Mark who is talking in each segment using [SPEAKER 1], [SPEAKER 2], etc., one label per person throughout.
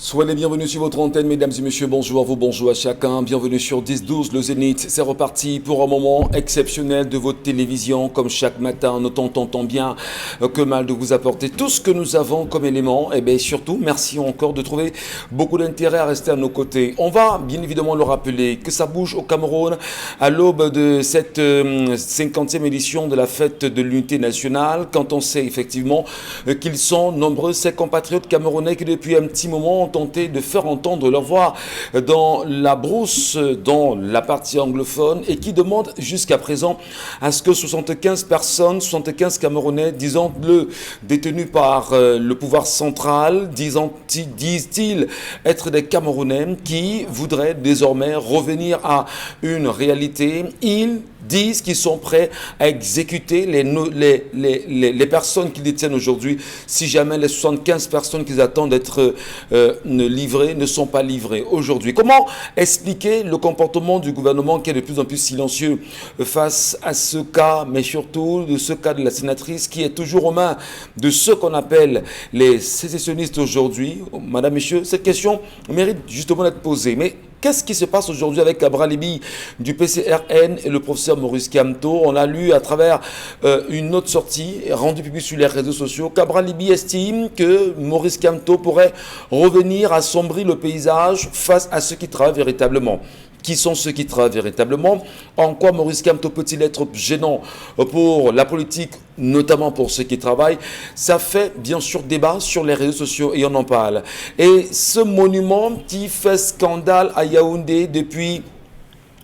[SPEAKER 1] Soyez les bienvenus sur votre antenne, mesdames et messieurs. Bonjour à vous, bonjour à chacun. Bienvenue sur 10-12, le Zénith. C'est reparti pour un moment exceptionnel de votre télévision. Comme chaque matin, nous tentons bien que mal de vous apporter tout ce que nous avons comme élément. Et bien surtout, merci encore de trouver beaucoup d'intérêt à rester à nos côtés. On va bien évidemment le rappeler que ça bouge au Cameroun à l'aube de cette 50e édition de la fête de l'unité nationale. Quand on sait effectivement qu'ils sont nombreux, ces compatriotes camerounais qui depuis un petit moment ont tenté de faire entendre leur voix dans la brousse, dans la partie anglophone, et qui demandent jusqu'à présent à ce que 75 personnes, 75 Camerounais, disons-le, détenus par le pouvoir central, disent-ils être des Camerounais qui voudraient désormais revenir à une réalité. Ils disent qu'ils sont prêts à exécuter les personnes qu'ils détiennent aujourd'hui si jamais les 75 personnes qu'ils attendent d'être livrées ne sont pas livrées aujourd'hui. Comment expliquer le comportement du gouvernement qui est de plus en plus silencieux face à ce cas, mais surtout de ce cas de la sénatrice qui est toujours aux mains de ceux qu'on appelle les sécessionnistes aujourd'hui? Madame, Messieurs, cette question mérite justement d'être posée. Mais qu'est-ce qui se passe aujourd'hui avec Cabral Libi du PCRN et le professeur Maurice Kamto? On l'a lu à travers une autre sortie rendue publique sur les réseaux sociaux. Cabral Libi estime que Maurice Kamto pourrait revenir assombrir le paysage face à ceux qui travaillent véritablement. Qui sont ceux qui travaillent véritablement? En quoi Maurice Kamto peut-il être gênant pour la politique, notamment pour ceux qui travaillent? Ça fait bien sûr débat sur les réseaux sociaux et on en parle. Et ce monument qui fait scandale à Yaoundé depuis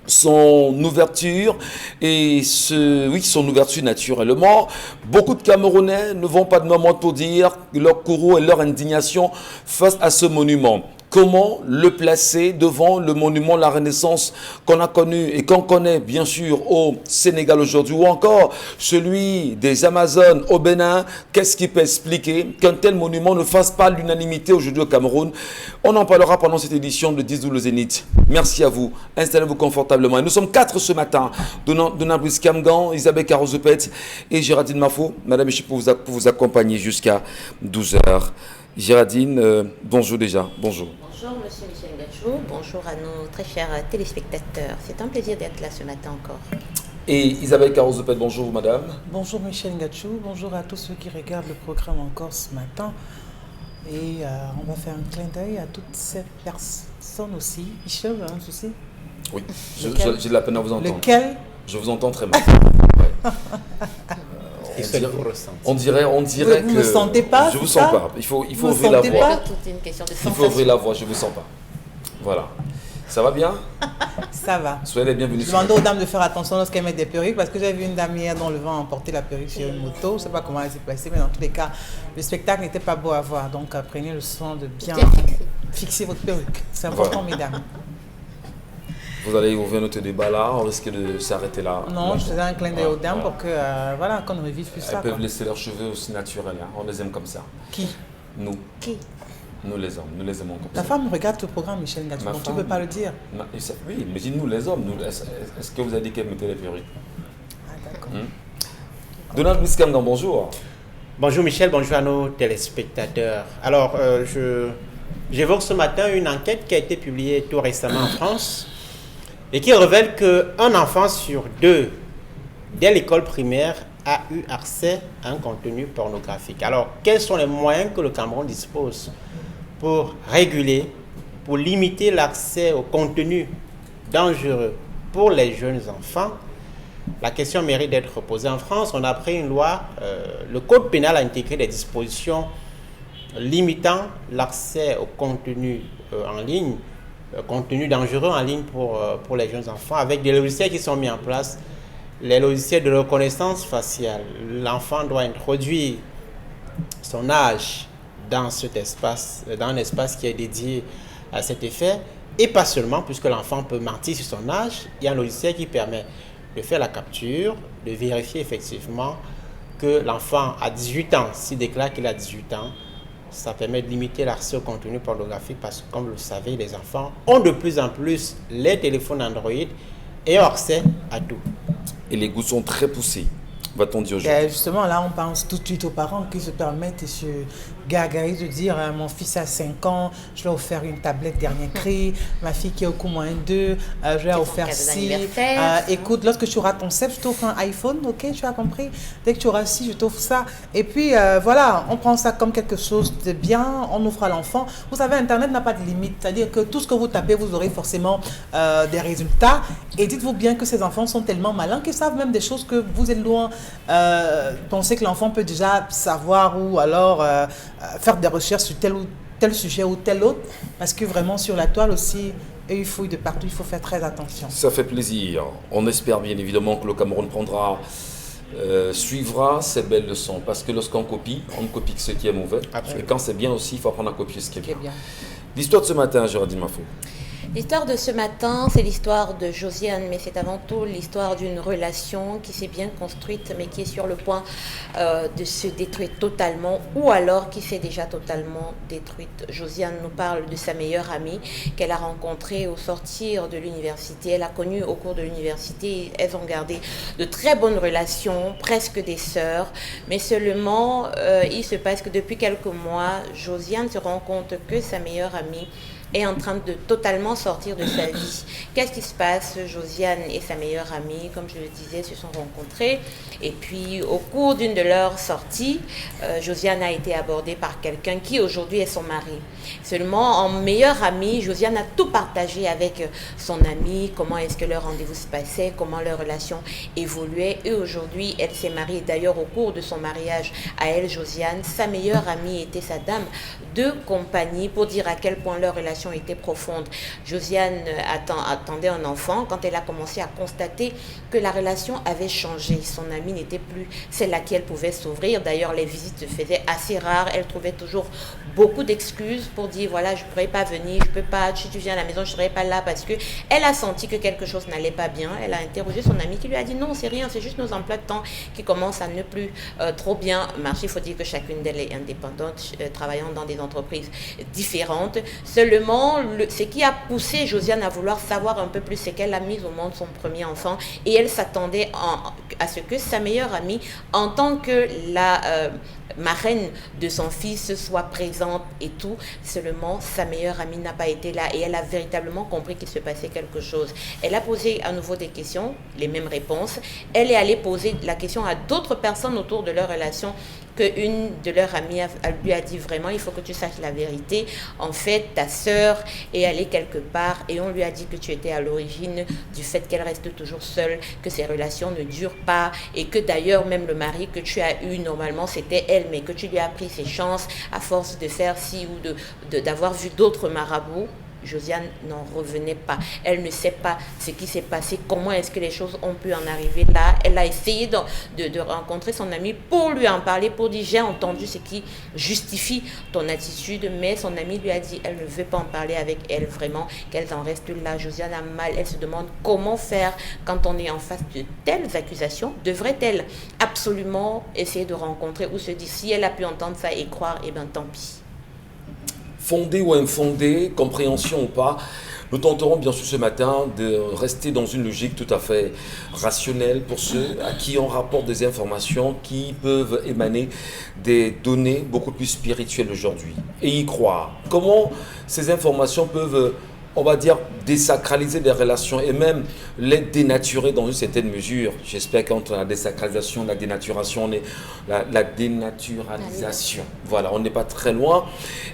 [SPEAKER 1] son ouverture, et son ouverture naturellement, beaucoup de Camerounais ne vont pas de moment pour dire leur courroux et leur indignation face à ce monument. Comment le placer devant le monument La Renaissance qu'on a connu et qu'on connaît bien sûr au Sénégal aujourd'hui, ou encore celui des Amazones au Bénin? Qu'est-ce qui peut expliquer qu'un tel monument ne fasse pas l'unanimité aujourd'hui au Cameroun? On en parlera pendant cette édition de 10-12 le Zénith. Merci à vous. Installez-vous confortablement. Et nous sommes 4 ce matin. Donald Brice Kamgan, Isabelle Carozepet et Géraldine Mafo. Madame et pour vous accompagner jusqu'à 12h. Géraldine, bonjour déjà. Bonjour.
[SPEAKER 2] Bonjour Monsieur Michel Gachou, bonjour à nos très chers téléspectateurs. C'est un plaisir d'être là ce matin encore.
[SPEAKER 1] Et Isabelle Carozepet, bonjour Madame.
[SPEAKER 3] Bonjour Michel Gachou, bonjour à tous ceux qui regardent le programme encore ce matin. Et on va faire un clin d'œil à toutes ces personnes aussi. Michel, vous avez un souci?
[SPEAKER 1] Oui, j'ai de la peine à vous entendre.
[SPEAKER 3] Lequel?
[SPEAKER 1] Je vous entends très mal. Ouais. On dirait
[SPEAKER 3] vous
[SPEAKER 1] que...
[SPEAKER 3] Vous ne me sentez pas?
[SPEAKER 1] Je vous sens pas. Il faut ouvrir la voix.
[SPEAKER 2] Une question de
[SPEAKER 1] Il faut ouvrir la voix, je ne vous sens pas. Voilà. Ça va bien?
[SPEAKER 3] Ça va.
[SPEAKER 1] Soyez les bienvenus.
[SPEAKER 3] Je demande aux dames de faire attention lorsqu'elles mettent des perruques, parce que j'ai vu une dame hier dont le vent a emporté la perruque sur une moto. Je ne sais pas comment elle s'est placée, mais dans tous les cas, le spectacle n'était pas beau à voir. Donc prenez le soin de bien fixer votre perruque. C'est important, mesdames.
[SPEAKER 1] Vous allez ouvrir notre débat là, on risque de s'arrêter là.
[SPEAKER 3] Non, je faisais un clin d'œil aux dames pour que, qu'on ne revive plus ça.
[SPEAKER 1] Elles peuvent laisser leurs cheveux aussi naturels, hein. On les aime comme ça.
[SPEAKER 3] Qui?
[SPEAKER 1] Nous.
[SPEAKER 3] Qui?
[SPEAKER 1] Nous les hommes, nous les aimons comme ça.
[SPEAKER 3] La femme regarde ce programme, Michel Gachou, donc tu ne peux pas le dire.
[SPEAKER 1] Oui, mais dis-nous les hommes. Est-ce que vous avez dit qu'elle mettait les perruques?
[SPEAKER 3] Ah d'accord.
[SPEAKER 1] Donald Biskamgan, bonjour.
[SPEAKER 4] Bonjour Michel, bonjour à nos téléspectateurs. Alors, j'évoque ce matin une enquête qui a été publiée tout récemment en France et qui révèle qu'un enfant sur 2 dès l'école primaire a eu accès à un contenu pornographique. Alors, quels sont les moyens que le Cameroun dispose pour réguler, pour limiter l'accès au contenu dangereux pour les jeunes enfants? La question mérite d'être posée. En France, on a pris une loi, le code pénal a intégré des dispositions limitant l'accès au contenu en ligne, contenu dangereux en ligne pour les jeunes enfants, avec des logiciels qui sont mis en place, les logiciels de reconnaissance faciale. L'enfant doit introduire son âge dans cet espace, dans un espace qui est dédié à cet effet, et pas seulement, puisque l'enfant peut mentir sur son âge. Il y a un logiciel qui permet de faire la capture, de vérifier effectivement que l'enfant a 18 ans. S'il déclare qu'il a 18 ans, ça permet de limiter l'accès au contenu pornographique parce que, comme vous le savez, les enfants ont de plus en plus les téléphones Android et ont accès à tout.
[SPEAKER 1] Et les goûts sont très poussés. va-t-on dire aujourd'hui?
[SPEAKER 3] Justement, là, on pense tout de suite aux parents qui se permettent et se gargarisent de dire mon fils a 5 ans, je lui ai offert une tablette dernier cri, ma fille qui est au coup moins 2, je lui ai offert ci. Écoute, lorsque tu auras ton CEP, je t'offre un iPhone, ok, tu as compris? Dès que tu auras ci, je t'offre ça. Et puis, voilà, on prend ça comme quelque chose de bien, on offre à l'enfant. Vous savez, Internet n'a pas de limite, c'est-à-dire que tout ce que vous tapez, vous aurez forcément des résultats. Et dites-vous bien que ces enfants sont tellement malins qu'ils savent même des choses que vous êtes loin. Pensez que l'enfant peut déjà savoir ou alors faire des recherches sur tel ou tel sujet ou tel autre, parce que vraiment sur la toile aussi, et il fouille de partout, il faut faire très attention.
[SPEAKER 1] Ça fait plaisir. On espère bien évidemment que le Cameroun suivra ces belles leçons, parce que lorsqu'on copie, on ne copie que ce qui est mauvais.
[SPEAKER 4] Absolument.
[SPEAKER 1] Et quand c'est bien aussi, il faut apprendre à copier ce qui est bien.
[SPEAKER 3] bien.
[SPEAKER 1] L'histoire de ce matin, Géraldine Mafo.
[SPEAKER 2] L'histoire de ce matin, c'est l'histoire de Josiane, mais c'est avant tout l'histoire d'une relation qui s'est bien construite, mais qui est sur le point de se détruire totalement, ou alors qui s'est déjà totalement détruite. Josiane nous parle de sa meilleure amie qu'elle a rencontrée au sortir de l'université. Elle a connu au cours de l'université. Elles ont gardé de très bonnes relations, presque des sœurs, mais seulement il se passe que depuis quelques mois, Josiane se rend compte que sa meilleure amie est en train de totalement sortir de sa vie. Qu'est-ce qui se passe? Josiane et sa meilleure amie, comme je le disais, se sont rencontrées. Et puis, au cours d'une de leurs sorties, Josiane a été abordée par quelqu'un qui aujourd'hui est son mari. Seulement, en meilleure amie, Josiane a tout partagé avec son amie, comment est-ce que leur rendez-vous se passait, comment leur relation évoluait. Et aujourd'hui, elle s'est mariée. D'ailleurs, au cours de son mariage à elle, Josiane, sa meilleure amie était sa dame de compagnie pour dire à quel point leur relation était profonde. Josiane attendait un enfant quand elle a commencé à constater que la relation avait changé. Son amie n'était plus celle à qui elle pouvait s'ouvrir. D'ailleurs, les visites se faisaient assez rares. Elle trouvait toujours beaucoup d'excuses pour dire voilà, je ne pourrais pas venir, je peux pas, si tu viens à la maison, je ne serai pas là, parce que elle a senti que quelque chose n'allait pas bien. Elle a interrogé son amie qui lui a dit non, c'est rien, c'est juste nos emplois de temps qui commencent à ne plus trop bien marcher. Il faut dire que chacune d'elles est indépendante, travaillant dans des entreprises différentes. Seulement, ce qui a poussé Josiane à vouloir savoir un peu plus, c'est qu'elle a mis au monde son premier enfant et elle s'attendait à ce que sa meilleure amie, en tant que la marraine de son fils, soit présente et tout. Seulement, sa meilleure amie n'a pas été là et elle a véritablement compris qu'il se passait quelque chose. Elle a posé à nouveau des questions, les mêmes réponses. Elle est allée poser la question à d'autres personnes autour de leur relation, qu'une de leurs amies lui a dit vraiment, il faut que tu saches la vérité. En fait, ta sœur est allée quelque part et on lui a dit que tu étais à l'origine du fait qu'elle reste toujours seule, que ses relations ne durent pas et que d'ailleurs même le mari que tu as eu normalement c'était elle, mais que tu lui as pris ses chances à force de faire ci ou d'avoir vu d'autres marabouts. Josiane n'en revenait pas. Elle ne sait pas ce qui s'est passé, comment est-ce que les choses ont pu en arriver là. Elle a essayé de rencontrer son amie pour lui en parler, pour dire j'ai entendu ce qui justifie ton attitude, mais son amie lui a dit elle ne veut pas en parler avec elle vraiment, qu'elle en reste là. Josiane a mal, elle se demande comment faire quand on est en face de telles accusations. Devrait-elle absolument essayer de rencontrer ou se dire si elle a pu entendre ça et croire, eh bien tant pis.
[SPEAKER 1] Fondé ou infondé, compréhension ou pas, nous tenterons bien sûr ce matin de rester dans une logique tout à fait rationnelle pour ceux à qui on rapporte des informations qui peuvent émaner des données beaucoup plus spirituelles aujourd'hui et y croire. Comment ces informations peuvent, on va dire, désacraliser des relations et même les dénaturer dans une certaine mesure. J'espère qu'entre la désacralisation, la dénaturation, on est la dénaturalisation. Voilà, on n'est pas très loin.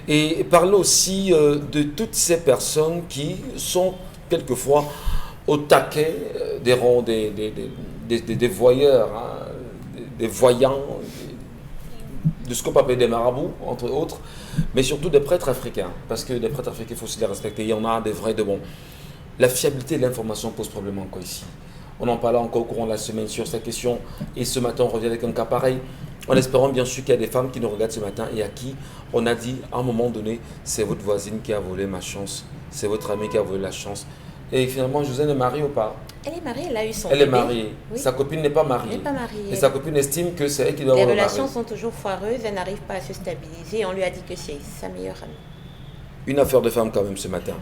[SPEAKER 1] Et parler aussi de toutes ces personnes qui sont quelquefois au taquet des rangs des voyeurs, hein, des voyants, de ce qu'on peut appeler des marabouts, entre autres, mais surtout des prêtres africains, parce que les prêtres africains, il faut aussi les respecter. Il y en a des vrais, de bons. La fiabilité de l'information pose problème encore ici. On en parlait encore au courant de la semaine sur cette question, et ce matin, on revient avec un cas pareil, en espérant bien sûr qu'il y a des femmes qui nous regardent ce matin et à qui on a dit, à un moment donné, c'est votre voisine qui a volé ma chance, c'est votre ami qui a volé la chance. Et finalement, Josiane est mariée ou pas?
[SPEAKER 2] Elle est mariée, elle a eu son
[SPEAKER 1] Elle
[SPEAKER 2] bébé.
[SPEAKER 1] est mariée.
[SPEAKER 2] Oui.
[SPEAKER 1] Sa copine n'est pas mariée.
[SPEAKER 2] Elle n'est pas mariée.
[SPEAKER 1] Et sa copine estime que c'est elle qui doit
[SPEAKER 2] Les
[SPEAKER 1] avoir le
[SPEAKER 2] relations
[SPEAKER 1] mari.
[SPEAKER 2] sont toujours foireuses, elle n'arrive pas à se stabiliser. On lui a dit que c'est sa meilleure amie.
[SPEAKER 1] Une affaire de femme quand même ce matin.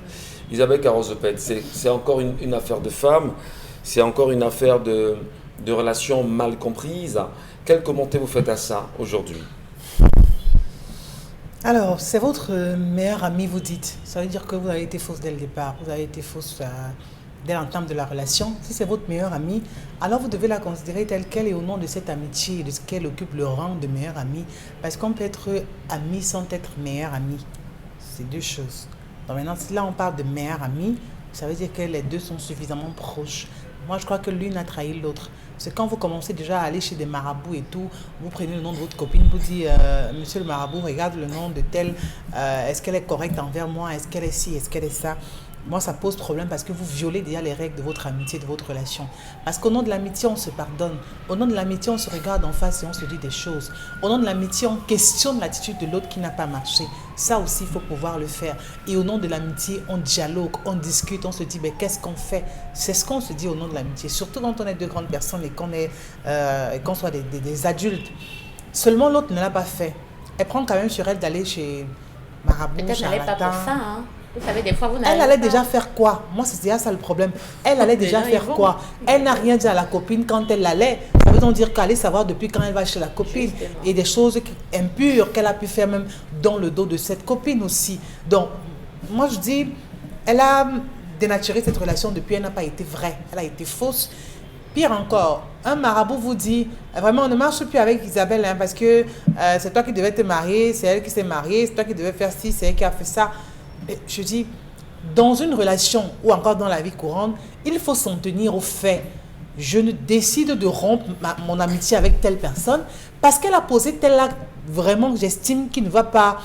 [SPEAKER 1] Isabelle Carrozopette, c'est encore une affaire de femme, c'est encore une affaire de de relations mal comprises. Quel commentaire vous faites à ça aujourd'hui?
[SPEAKER 3] Alors, c'est votre meilleur ami, vous dites. Ça veut dire que vous avez été fausse dès le départ. Vous avez été fausse dès l'entame de la relation. Si c'est votre meilleur ami, alors vous devez la considérer telle qu'elle est au nom de cette amitié et de ce qu'elle occupe le rang de meilleur ami. Parce qu'on peut être ami sans être meilleur ami. C'est deux choses. Donc maintenant, si là on parle de meilleur ami, ça veut dire que les deux sont suffisamment proches. Moi, je crois que l'une a trahi l'autre. C'est quand vous commencez déjà à aller chez des marabouts et tout, vous prenez le nom de votre copine, vous dites Monsieur le marabout, regarde le nom de telle, est-ce qu'elle est correcte envers moi, est-ce qu'elle est ci, est-ce qu'elle est ça. Moi, ça pose problème parce que vous violez déjà les règles de votre amitié, de votre relation. Parce qu'au nom de l'amitié, on se pardonne. Au nom de l'amitié, on se regarde en face et on se dit des choses. Au nom de l'amitié, on questionne l'attitude de l'autre qui n'a pas marché. Ça aussi, il faut pouvoir le faire. Et au nom de l'amitié, on dialogue, on discute, on se dit, mais qu'est-ce qu'on fait? C'est ce qu'on se dit au nom de l'amitié. Surtout quand on est deux grandes personnes et qu'on soit des adultes. Seulement l'autre ne l'a pas fait. Elle prend quand même sur elle d'aller chez marabout,
[SPEAKER 2] Peut-être n'allait pas pour ça, hein. Vous savez, des fois, vous n'allez
[SPEAKER 3] elle allait
[SPEAKER 2] pas.
[SPEAKER 3] déjà faire quoi? Moi, c'est déjà ça le problème. Elle allait déjà faire quoi? Elle n'a rien dit à la copine quand elle allait. Ça veut donc dire qu'elle allait savoir depuis quand elle va chez la copine.
[SPEAKER 2] Justement.
[SPEAKER 3] Et des choses impures qu'elle a pu faire même dans le dos de cette copine aussi. Donc, moi, je dis, elle a dénaturé cette relation depuis, elle n'a pas été vraie. Elle a été fausse. Pire encore, un marabout vous dit, vraiment, on ne marche plus avec Isabelle, hein, parce que c'est toi qui devais te marier, c'est elle qui s'est mariée, c'est toi qui devais faire ci, c'est elle qui a fait ça. Et je dis, dans une relation ou encore dans la vie courante, il faut s'en tenir aux faits. Je ne décide de rompre mon amitié avec telle personne parce qu'elle a posé tel acte vraiment que j'estime qui ne va pas,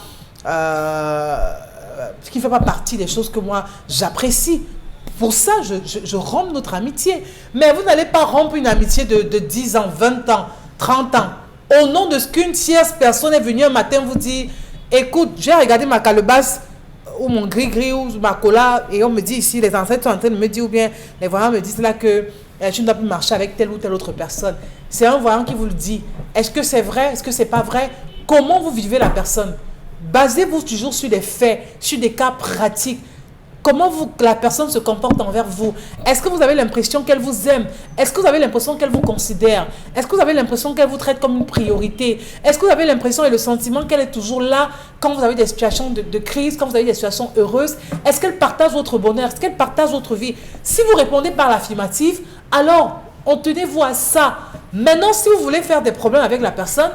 [SPEAKER 3] qui ne fait pas partie des choses que moi j'apprécie. Pour ça, je romps notre amitié. Mais vous n'allez pas rompre une amitié de 10 ans, 20 ans, 30 ans. Au nom de ce qu'une tierce personne est venue un matin vous dire, écoute, j'ai regardé ma calebasse ou mon gris-gris ou ma cola et on me dit ici, les ancêtres sont en train de me dire ou bien les voyants me disent là que tu ne dois plus marcher avec telle ou telle autre personne. C'est un voyant qui vous le dit. Est-ce que c'est vrai? Est-ce que c'est pas vrai? Comment vous vivez la personne? Basez-vous toujours sur des faits, sur des cas pratiques. Comment la personne se comporte envers vous? Est-ce que vous avez l'impression qu'elle vous aime? Est-ce que vous avez l'impression qu'elle vous considère? Est-ce que vous avez l'impression qu'elle vous traite comme une priorité? Est-ce que vous avez l'impression et le sentiment qu'elle est toujours là quand vous avez des situations de crise, quand vous avez des situations heureuses? Est-ce qu'elle partage votre bonheur? Est-ce qu'elle partage votre vie? Si vous répondez par l'affirmative, alors en tenez-vous à ça. Maintenant, si vous voulez faire des problèmes avec la personne,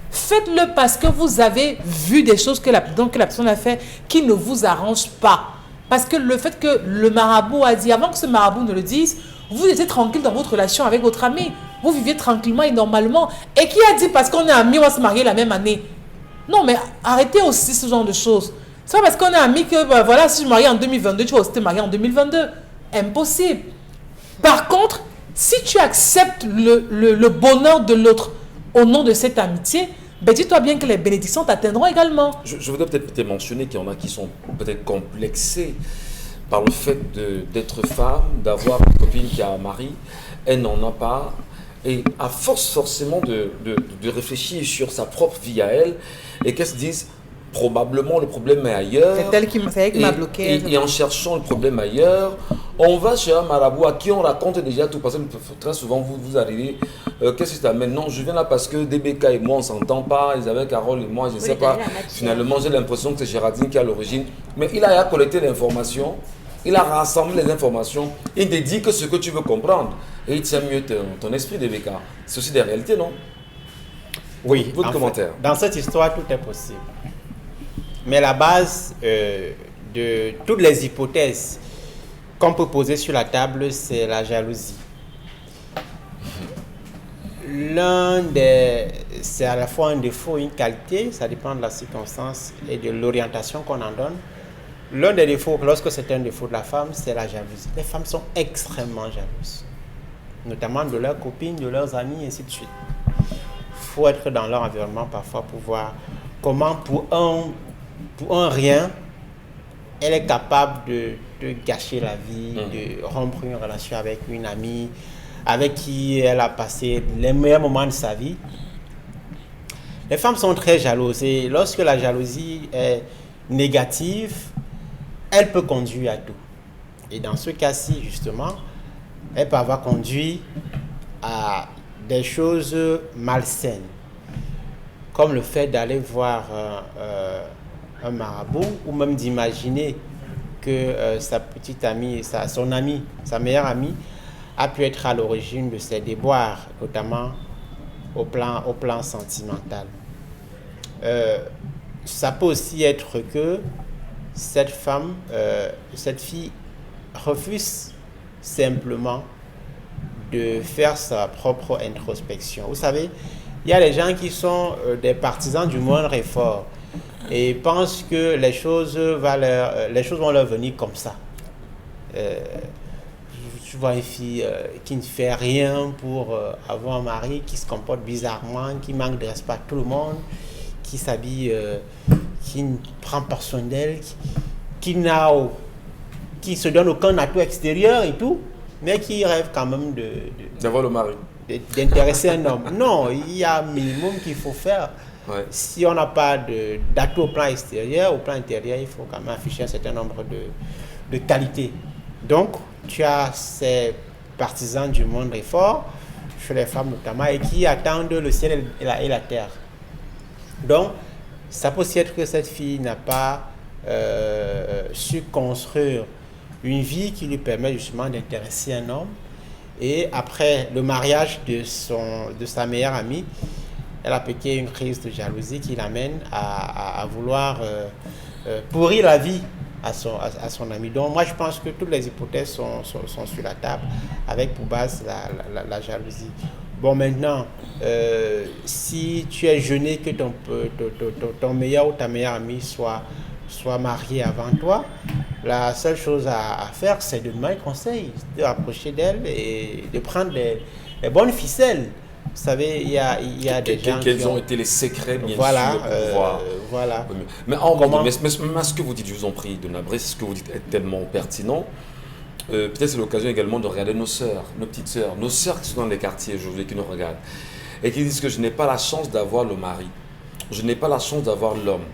[SPEAKER 3] faites-le parce que vous avez vu des choses que la personne a fait qui ne vous arrangent pas. Parce que le fait que le marabout a dit, avant que ce marabout ne le dise, vous étiez tranquille dans votre relation avec votre ami. Vous viviez tranquillement et normalement. Et qui a dit, parce qu'on est amis, on va se marier la même année? Non, mais arrêtez aussi ce genre de choses. C'est pas parce qu'on est amis que, voilà, si je me marie en 2022, tu vas aussi te marier en 2022. Impossible. Par contre, si tu acceptes le bonheur de l'autre au nom de cette amitié, ben dis-toi bien que les bénédictions t'atteindront également.
[SPEAKER 1] Je voudrais peut-être mentionner qu'il y en a qui sont peut-être complexés par le fait d'être femme, d'avoir une copine qui a un mari, elle n'en a pas. Et à force forcément de réfléchir sur sa propre vie à elle, et qu'elle se dise, probablement le problème est ailleurs.
[SPEAKER 3] C'est elle qui m'a bloqué.
[SPEAKER 1] Et en cherchant le problème ailleurs, on va chez un marabout à qui on raconte déjà tout. Parce que très souvent, vous arrivez, qu'est-ce que ça t'amène? Non, je viens là parce que DBK et moi, on ne s'entend pas. Isabelle, Carole et moi, je ne sais pas. Finalement, j'ai l'impression que c'est Géraldine qui est à l'origine. Mais il a collecté l'information, il a rassemblé les informations, il te dit que ce que tu veux comprendre. Et il tient mieux ton esprit, DBK. C'est aussi des réalités, non?
[SPEAKER 4] Oui,
[SPEAKER 1] Votre commentaire.
[SPEAKER 4] Dans cette histoire, tout est possible. Mais la base de toutes les hypothèses qu'on peut poser sur la table, c'est la jalousie. C'est à la fois un défaut et une qualité, ça dépend de la circonstance et de l'orientation qu'on en donne. L'un des défauts, lorsque c'est un défaut de la femme, c'est la jalousie. Les femmes sont extrêmement jalouses, notamment de leurs copines, de leurs amis, et ainsi de suite. Il faut être dans leur environnement parfois pour voir comment pour un rien, elle est capable de gâcher la vie, de rompre une relation avec une amie avec qui elle a passé les meilleurs moments de sa vie. Les femmes sont très jalouses et lorsque la jalousie est négative, elle peut conduire à tout. Et dans ce cas-ci, justement, elle peut avoir conduit à des choses malsaines, comme le fait d'aller voir un marabout, ou même d'imaginer que sa petite amie, son amie, sa meilleure amie, a pu être à l'origine de ses déboires, notamment au plan sentimental. Ça peut aussi être que cette fille refuse simplement de faire sa propre introspection. Vous savez, il y a des gens qui sont des partisans du moindre effort et pensent que les choses vont leur venir comme ça. Tu vois une fille qui ne fait rien pour avoir un mari, qui se comporte bizarrement, qui manque de respect à tout le monde, qui s'habille, qui ne prend pas soin d'elle, qui se donne aucun atout extérieur et tout, mais qui rêve quand même
[SPEAKER 1] d'avoir le mari,
[SPEAKER 4] d'intéresser un homme. Non, il y a un minimum qu'il faut faire. Ouais. Si on n'a pas d'atout au plan extérieur, au plan intérieur, il faut quand même afficher un certain nombre de qualités. Donc, tu as ces partisans du monde effort, chez les femmes notamment, et qui attendent le ciel et la terre. Donc, ça peut aussi être que cette fille n'a pas su construire une vie qui lui permet justement d'intéresser un homme. Et après le mariage de sa meilleure amie, elle a piqué une crise de jalousie qui l'amène à vouloir pourrir la vie à son ami. Donc moi je pense que toutes les hypothèses sont sur la table, avec pour base la jalousie. Bon, maintenant, si tu es gêné que ton meilleur ou ta meilleure amie soit mariée avant toi, la seule chose à faire, c'est de demander conseil, de rapprocher d'elle et de prendre les bonnes ficelles. Vous savez, il y a des gens
[SPEAKER 1] quels ont été les secrets, bien sûr,
[SPEAKER 4] pour pouvoir... voilà.
[SPEAKER 1] Mais ce que vous dites, je vous en prie, de Nabré, ce que vous dites est tellement pertinent. Peut-être c'est l'occasion également de regarder nos sœurs, nos petites sœurs, nos sœurs qui sont dans les quartiers aujourd'hui, qui nous regardent, et qui disent que je n'ai pas la chance d'avoir le mari, je n'ai pas la chance d'avoir l'homme.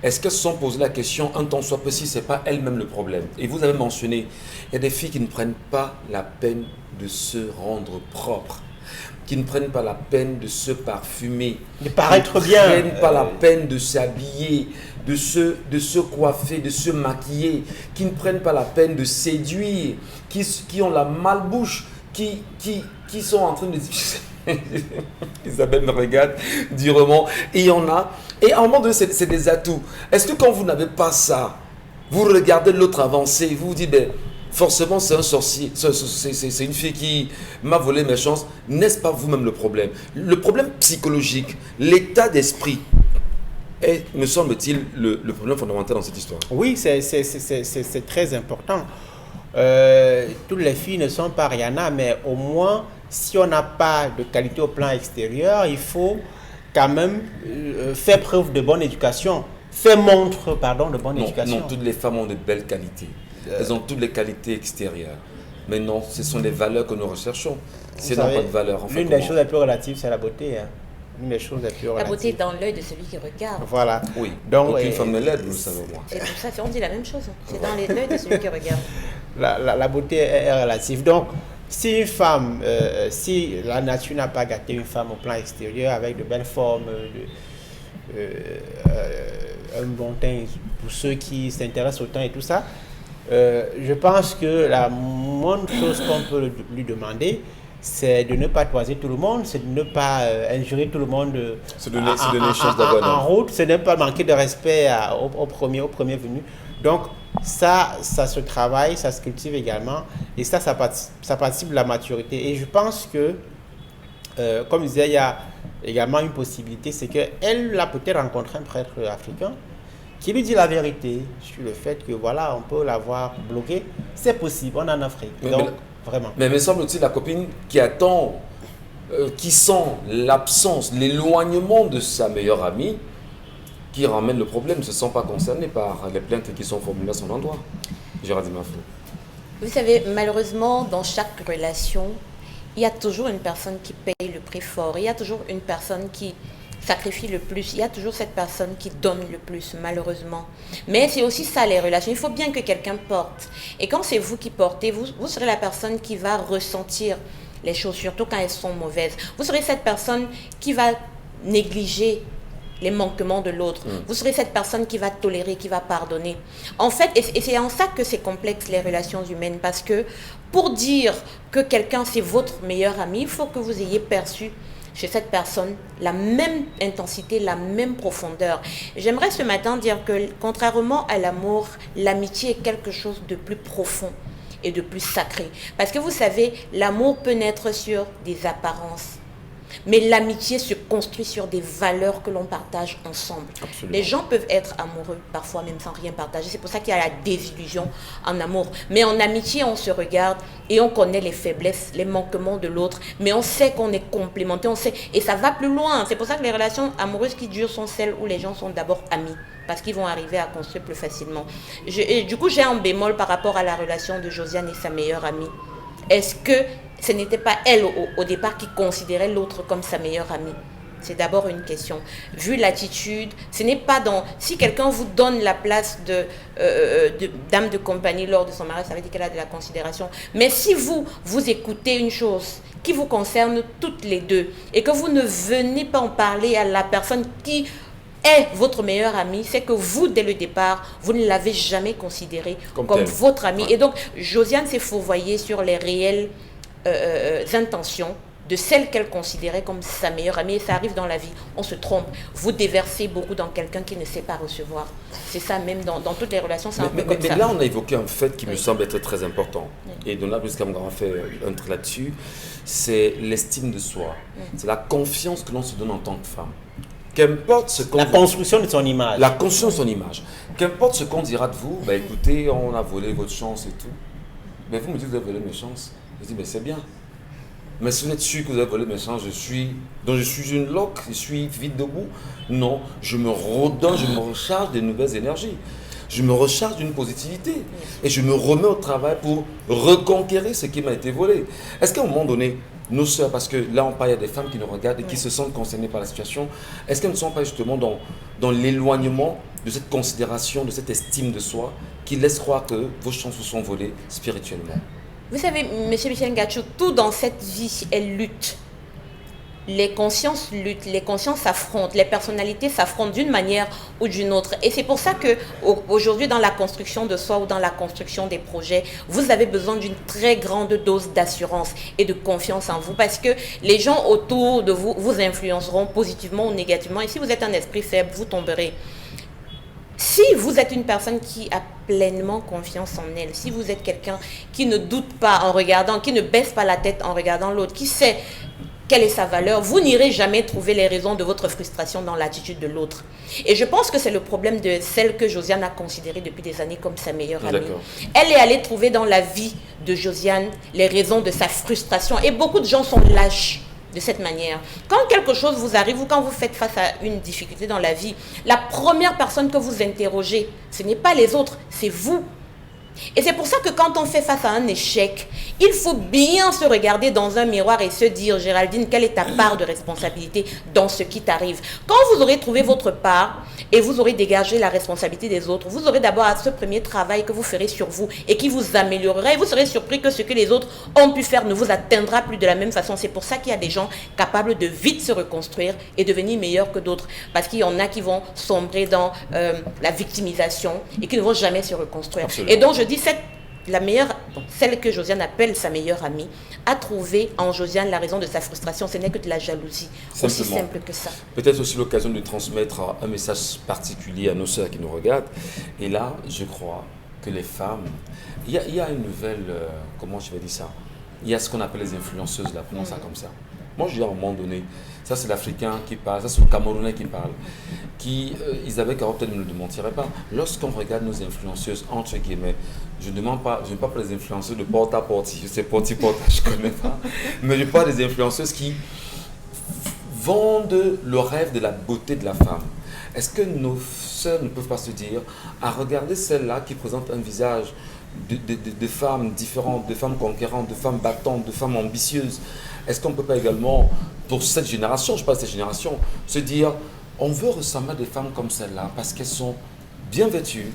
[SPEAKER 1] Est-ce qu'elles se sont posées la question, un temps soit peu si ce n'est pas elles-mêmes le problème? Et vous avez mentionné, il y a des filles qui ne prennent pas la peine de se rendre propres, qui ne prennent pas la peine de se parfumer,
[SPEAKER 4] de paraître bien,
[SPEAKER 1] qui ne prennent pas la peine de s'habiller, de se coiffer, de se maquiller, qui ne prennent pas la peine de séduire, qui ont la malbouche, qui sont en train de dire... Isabelle me regarde durement. Et il y en a. Et à un moment donné, c'est des atouts. Est-ce que quand vous n'avez pas ça, vous regardez l'autre avancer, vous vous dites, ben, forcément c'est un sorcier, c'est une fille qui m'a volé mes chances. N'est-ce pas vous-même le problème? Le problème psychologique, l'état d'esprit est, me semble-t-il, le problème fondamental dans cette histoire.
[SPEAKER 4] Oui, c'est très important. Toutes les filles ne sont pas Rihanna, mais au moins, si on n'a pas de qualité au plan extérieur, il faut quand même faire preuve de bonne éducation. Faire montre, de bonne éducation.
[SPEAKER 1] Non, toutes les femmes ont de belles qualités. Elles ont toutes les qualités extérieures. Mais non, ce sont les valeurs que nous recherchons. C'est non pas de valeur. En fait,
[SPEAKER 4] l'une des choses les plus relatives, c'est la beauté. Hein. Une des choses les plus relatives.
[SPEAKER 2] La beauté est dans l'œil de celui qui regarde.
[SPEAKER 4] Voilà.
[SPEAKER 1] Oui. Donc, aucune femme ne l'aide, vous le savez, moi.
[SPEAKER 2] C'est pour ça, on dit la même chose. C'est dans l'œil de celui qui regarde.
[SPEAKER 4] La beauté est relative. Donc, si une femme, si la nature n'a pas gâté une femme au plan extérieur avec de belles formes, un bon teint pour ceux qui s'intéressent au teint et tout ça, je pense que la moindre chose qu'on peut lui demander, c'est de ne pas toiser tout le monde, c'est de ne pas injurer tout le monde en route, c'est de ne pas manquer de respect au premier venu. Donc, ça se travaille, ça se cultive également, et ça participe de la maturité. Et je pense que, comme je disais, il y a également une possibilité, c'est qu'elle a peut-être rencontré un prêtre africain qui lui dit la vérité sur le fait que voilà, on peut l'avoir bloqué. C'est possible, on est en Afrique. Donc, vraiment.
[SPEAKER 1] Mais me semble-t-il, la copine qui attend, qui sent l'absence, l'éloignement de sa meilleure amie, qui ramène le problème, ne se sent pas concerné par les plaintes qui sont formulées à son endroit. Géraldine Mafou.
[SPEAKER 2] Vous savez, malheureusement, dans chaque relation, il y a toujours une personne qui paye le prix fort. Il y a toujours une personne qui sacrifie le plus. Il y a toujours cette personne qui donne le plus, malheureusement. Mais c'est aussi ça, les relations. Il faut bien que quelqu'un porte. Et quand c'est vous qui portez, vous serez la personne qui va ressentir les choses, surtout quand elles sont mauvaises. Vous serez cette personne qui va négliger les manquements de l'autre. Vous serez cette personne qui va tolérer, qui va pardonner. En fait, et c'est en ça que c'est complexe les relations humaines, parce que pour dire que quelqu'un c'est votre meilleur ami, il faut que vous ayez perçu chez cette personne la même intensité, la même profondeur. J'aimerais ce matin dire que contrairement à l'amour, l'amitié est quelque chose de plus profond et de plus sacré. Parce que vous savez, l'amour peut naître sur des apparences. Mais l'amitié se construit sur des valeurs que l'on partage ensemble.
[SPEAKER 1] Absolument.
[SPEAKER 2] Les gens peuvent être amoureux, parfois même sans rien partager. C'est pour ça qu'il y a la désillusion en amour. Mais en amitié, on se regarde et on connaît les faiblesses, les manquements de l'autre. Mais on sait qu'on est complémentés, on sait. Et ça va plus loin. C'est pour ça que les relations amoureuses qui durent sont celles où les gens sont d'abord amis. Parce qu'ils vont arriver à construire plus facilement. Et du coup, j'ai un bémol par rapport à la relation de Josiane et sa meilleure amie. Est-ce que ce n'était pas elle au départ qui considérait l'autre comme sa meilleure amie? C'est d'abord une question. Vu l'attitude, ce n'est pas dans... Si quelqu'un vous donne la place de dame de compagnie lors de son mariage, ça veut dire qu'elle a de la considération. Mais si vous écoutez une chose qui vous concerne toutes les deux et que vous ne venez pas en parler à la personne qui est votre meilleur ami, c'est que vous, dès le départ, vous ne l'avez jamais considéré comme votre ami. Ouais. Et donc, Josiane s'est fourvoyée sur les réelles intentions de celle qu'elle considérait comme sa meilleure amie. Et ça arrive dans la vie, on se trompe. Vous déversez beaucoup dans quelqu'un qui ne sait pas recevoir. C'est ça, même dans toutes les relations, c'est un peu comme ça.
[SPEAKER 1] Mais là, on a évoqué un fait qui me semble être très important. Et Donna Buscam-Grand fait un truc là-dessus, c'est l'estime de soi. C'est la confiance que l'on se donne en tant que femme. Qu'importe ce qu'on...
[SPEAKER 4] La construction de son image.
[SPEAKER 1] La construction de son image. Qu'importe ce qu'on dira de vous, bah écoutez, on a volé votre chance et tout. Mais vous me dites que vous avez volé mes chances. Je dis, mais c'est bien. Mais si vous êtes sûr que vous avez volé mes chances, je suis une loque, je suis vide debout. Non, je me redonne, je me recharge de nouvelles énergies. Je me recharge d'une positivité. Et je me remets au travail pour reconquérir ce qui m'a été volé. Est-ce qu'à un moment donné, nos sœurs, parce que là on parle, il y a des femmes qui nous regardent et qui se sentent concernées par la situation, est-ce qu'elles ne sont pas justement dans l'éloignement de cette considération, de cette estime de soi qui laisse croire que vos chances vous sont volées spirituellement?
[SPEAKER 2] Vous savez, M. Michel Ngachou, tout dans cette vie, elle lutte. Les consciences luttent, les consciences s'affrontent, les personnalités s'affrontent d'une manière ou d'une autre. Et c'est pour ça qu'aujourd'hui, dans la construction de soi ou dans la construction des projets, vous avez besoin d'une très grande dose d'assurance et de confiance en vous, parce que les gens autour de vous vous influenceront positivement ou négativement. Et si vous êtes un esprit faible, vous tomberez. Si vous êtes une personne qui a pleinement confiance en elle, si vous êtes quelqu'un qui ne doute pas en regardant, qui ne baisse pas la tête en regardant l'autre, qui sait quelle est sa valeur, vous n'irez jamais trouver les raisons de votre frustration dans l'attitude de l'autre. Et je pense que c'est le problème de celle que Josiane a considérée depuis des années comme sa meilleure amie. Elle est allée trouver dans la vie de Josiane les raisons de sa frustration. Et beaucoup de gens sont lâches de cette manière. Quand quelque chose vous arrive ou quand vous faites face à une difficulté dans la vie, la première personne que vous interrogez, ce n'est pas les autres, c'est vous. Et c'est pour ça que quand on fait face à un échec, il faut bien se regarder dans un miroir et se dire, Géraldine, quelle est ta part de responsabilité dans ce qui t'arrive? Quand vous aurez trouvé votre part et vous aurez dégagé la responsabilité des autres, vous aurez d'abord ce premier travail que vous ferez sur vous et qui vous améliorera. Et vous serez surpris que ce que les autres ont pu faire ne vous atteindra plus de la même façon. C'est pour ça qu'il y a des gens capables de vite se reconstruire et devenir meilleurs que d'autres. Parce qu'il y en a qui vont sombrer dans la victimisation et qui ne vont jamais se reconstruire. Absolument. Et donc, je dis, celle que Josiane appelle sa meilleure amie, a trouvé en Josiane la raison de sa frustration. Ce n'est que de la jalousie. Simplement. Aussi simple que ça.
[SPEAKER 1] Peut-être aussi l'occasion de transmettre un message particulier à nos sœurs qui nous regardent. Et là, je crois que les femmes... Il y a une nouvelle... comment je vais dire ça? Il y a ce qu'on appelle les influenceuses, là, prenons ça comme ça. Moi, je dis à un moment donné, ça c'est l'Africain qui parle, ça c'est le Camerounais qui parle, Isabelle Carreau peut-être ne le démentirait pas. Lorsqu'on regarde nos influenceuses, entre guillemets, je ne parle pas des influenceuses de porte-à-porte, je sais porte-à-porte, je ne connais pas, mais je parle des influenceuses qui vendent le rêve de la beauté de la femme. Est-ce que nos sœurs ne peuvent pas se dire, à regarder celle-là qui présente un visage de femmes différentes, de femmes conquérantes, de femmes battantes, de femmes ambitieuses, est-ce qu'on ne peut pas également, pour cette génération, je parle de cette génération, se dire, on veut ressembler à des femmes comme celle-là parce qu'elles sont bien vêtues,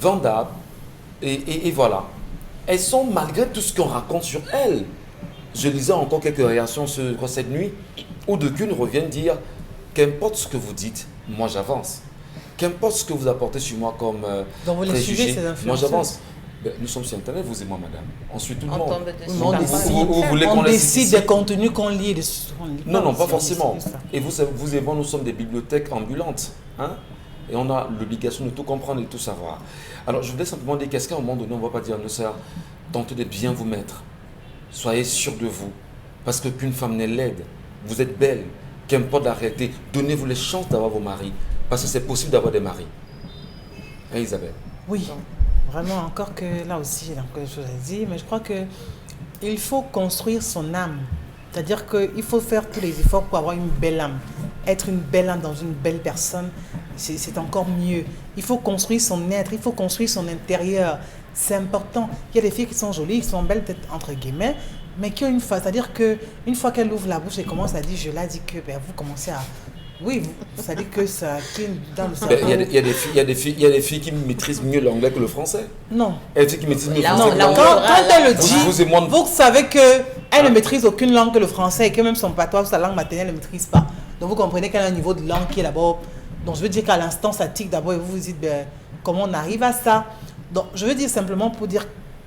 [SPEAKER 1] vendables, et voilà. Elles sont, malgré tout ce qu'on raconte sur elles, Je lisais encore quelques réactions sur cette nuit où d'aucuns reviennent dire qu'importe ce que vous dites, moi j'avance. Qu'importe ce que vous apportez sur moi comme
[SPEAKER 3] Donc vous les suivez, ces
[SPEAKER 1] moi
[SPEAKER 3] influenceurs?
[SPEAKER 1] j'avance. Ben, nous sommes sur Internet, vous et moi, madame. On suit tout le
[SPEAKER 2] On
[SPEAKER 1] monde.
[SPEAKER 2] tombe dessus.
[SPEAKER 3] On
[SPEAKER 1] Vous voulez qu'on
[SPEAKER 3] on
[SPEAKER 1] les
[SPEAKER 3] décide
[SPEAKER 1] cite
[SPEAKER 3] des
[SPEAKER 1] ici?
[SPEAKER 3] contenus qu'on lit.
[SPEAKER 1] Non, non, pas
[SPEAKER 3] Si,
[SPEAKER 1] forcément.
[SPEAKER 3] c'est ça.
[SPEAKER 1] Et vous et moi, nous sommes des bibliothèques ambulantes. Hein? Et on a l'obligation de tout comprendre et de tout savoir. Alors, je voulais simplement dire qu'est-ce qu'à un moment donné, on ne va pas dire à nos sœurs, tentez de bien vous mettre. Soyez sûrs de vous. Parce que qu'une femme n'est laide. Vous êtes belle. Qu'importe la réalité, donnez-vous les chances d'avoir vos maris. Parce que c'est possible d'avoir des maris. Hein, Isabelle?
[SPEAKER 3] Oui, vraiment, encore que là aussi, j'ai encore des choses à dire, mais je crois que il faut construire son âme. C'est-à-dire qu'il faut faire tous les efforts pour avoir une belle âme. Être une belle âme dans une belle personne, c'est encore mieux. Il faut construire son être, il faut construire son intérieur. C'est important. Il y a des filles qui sont jolies, qui sont belles, peut-être entre guillemets, mais qui ont une face. C'est-à-dire qu'une fois qu'elle ouvre la bouche et commence à dire, je l'ai dit que ben, vous commencez à... Oui, ça dit que ça tient dans le cerveau.
[SPEAKER 1] Ben, il y a des filles qui maîtrisent mieux l'anglais que le français.
[SPEAKER 3] Non.
[SPEAKER 1] Il y a des filles qui maîtrisent mieux le
[SPEAKER 2] Là,
[SPEAKER 1] français
[SPEAKER 3] Non,
[SPEAKER 1] que
[SPEAKER 2] là,
[SPEAKER 1] l'anglais.
[SPEAKER 3] quand elle le dit,
[SPEAKER 1] Vous et moi,
[SPEAKER 3] vous savez qu'elle ne maîtrise aucune langue que le français et que même son patois, sa langue maternelle, elle ne maîtrise pas. Donc vous comprenez qu'elle a un niveau de langue qui est d'abord... Donc je veux dire qu'à l'instant, ça tique d'abord et vous vous dites, ben, comment on arrive à ça? Donc je veux dire simplement pour dire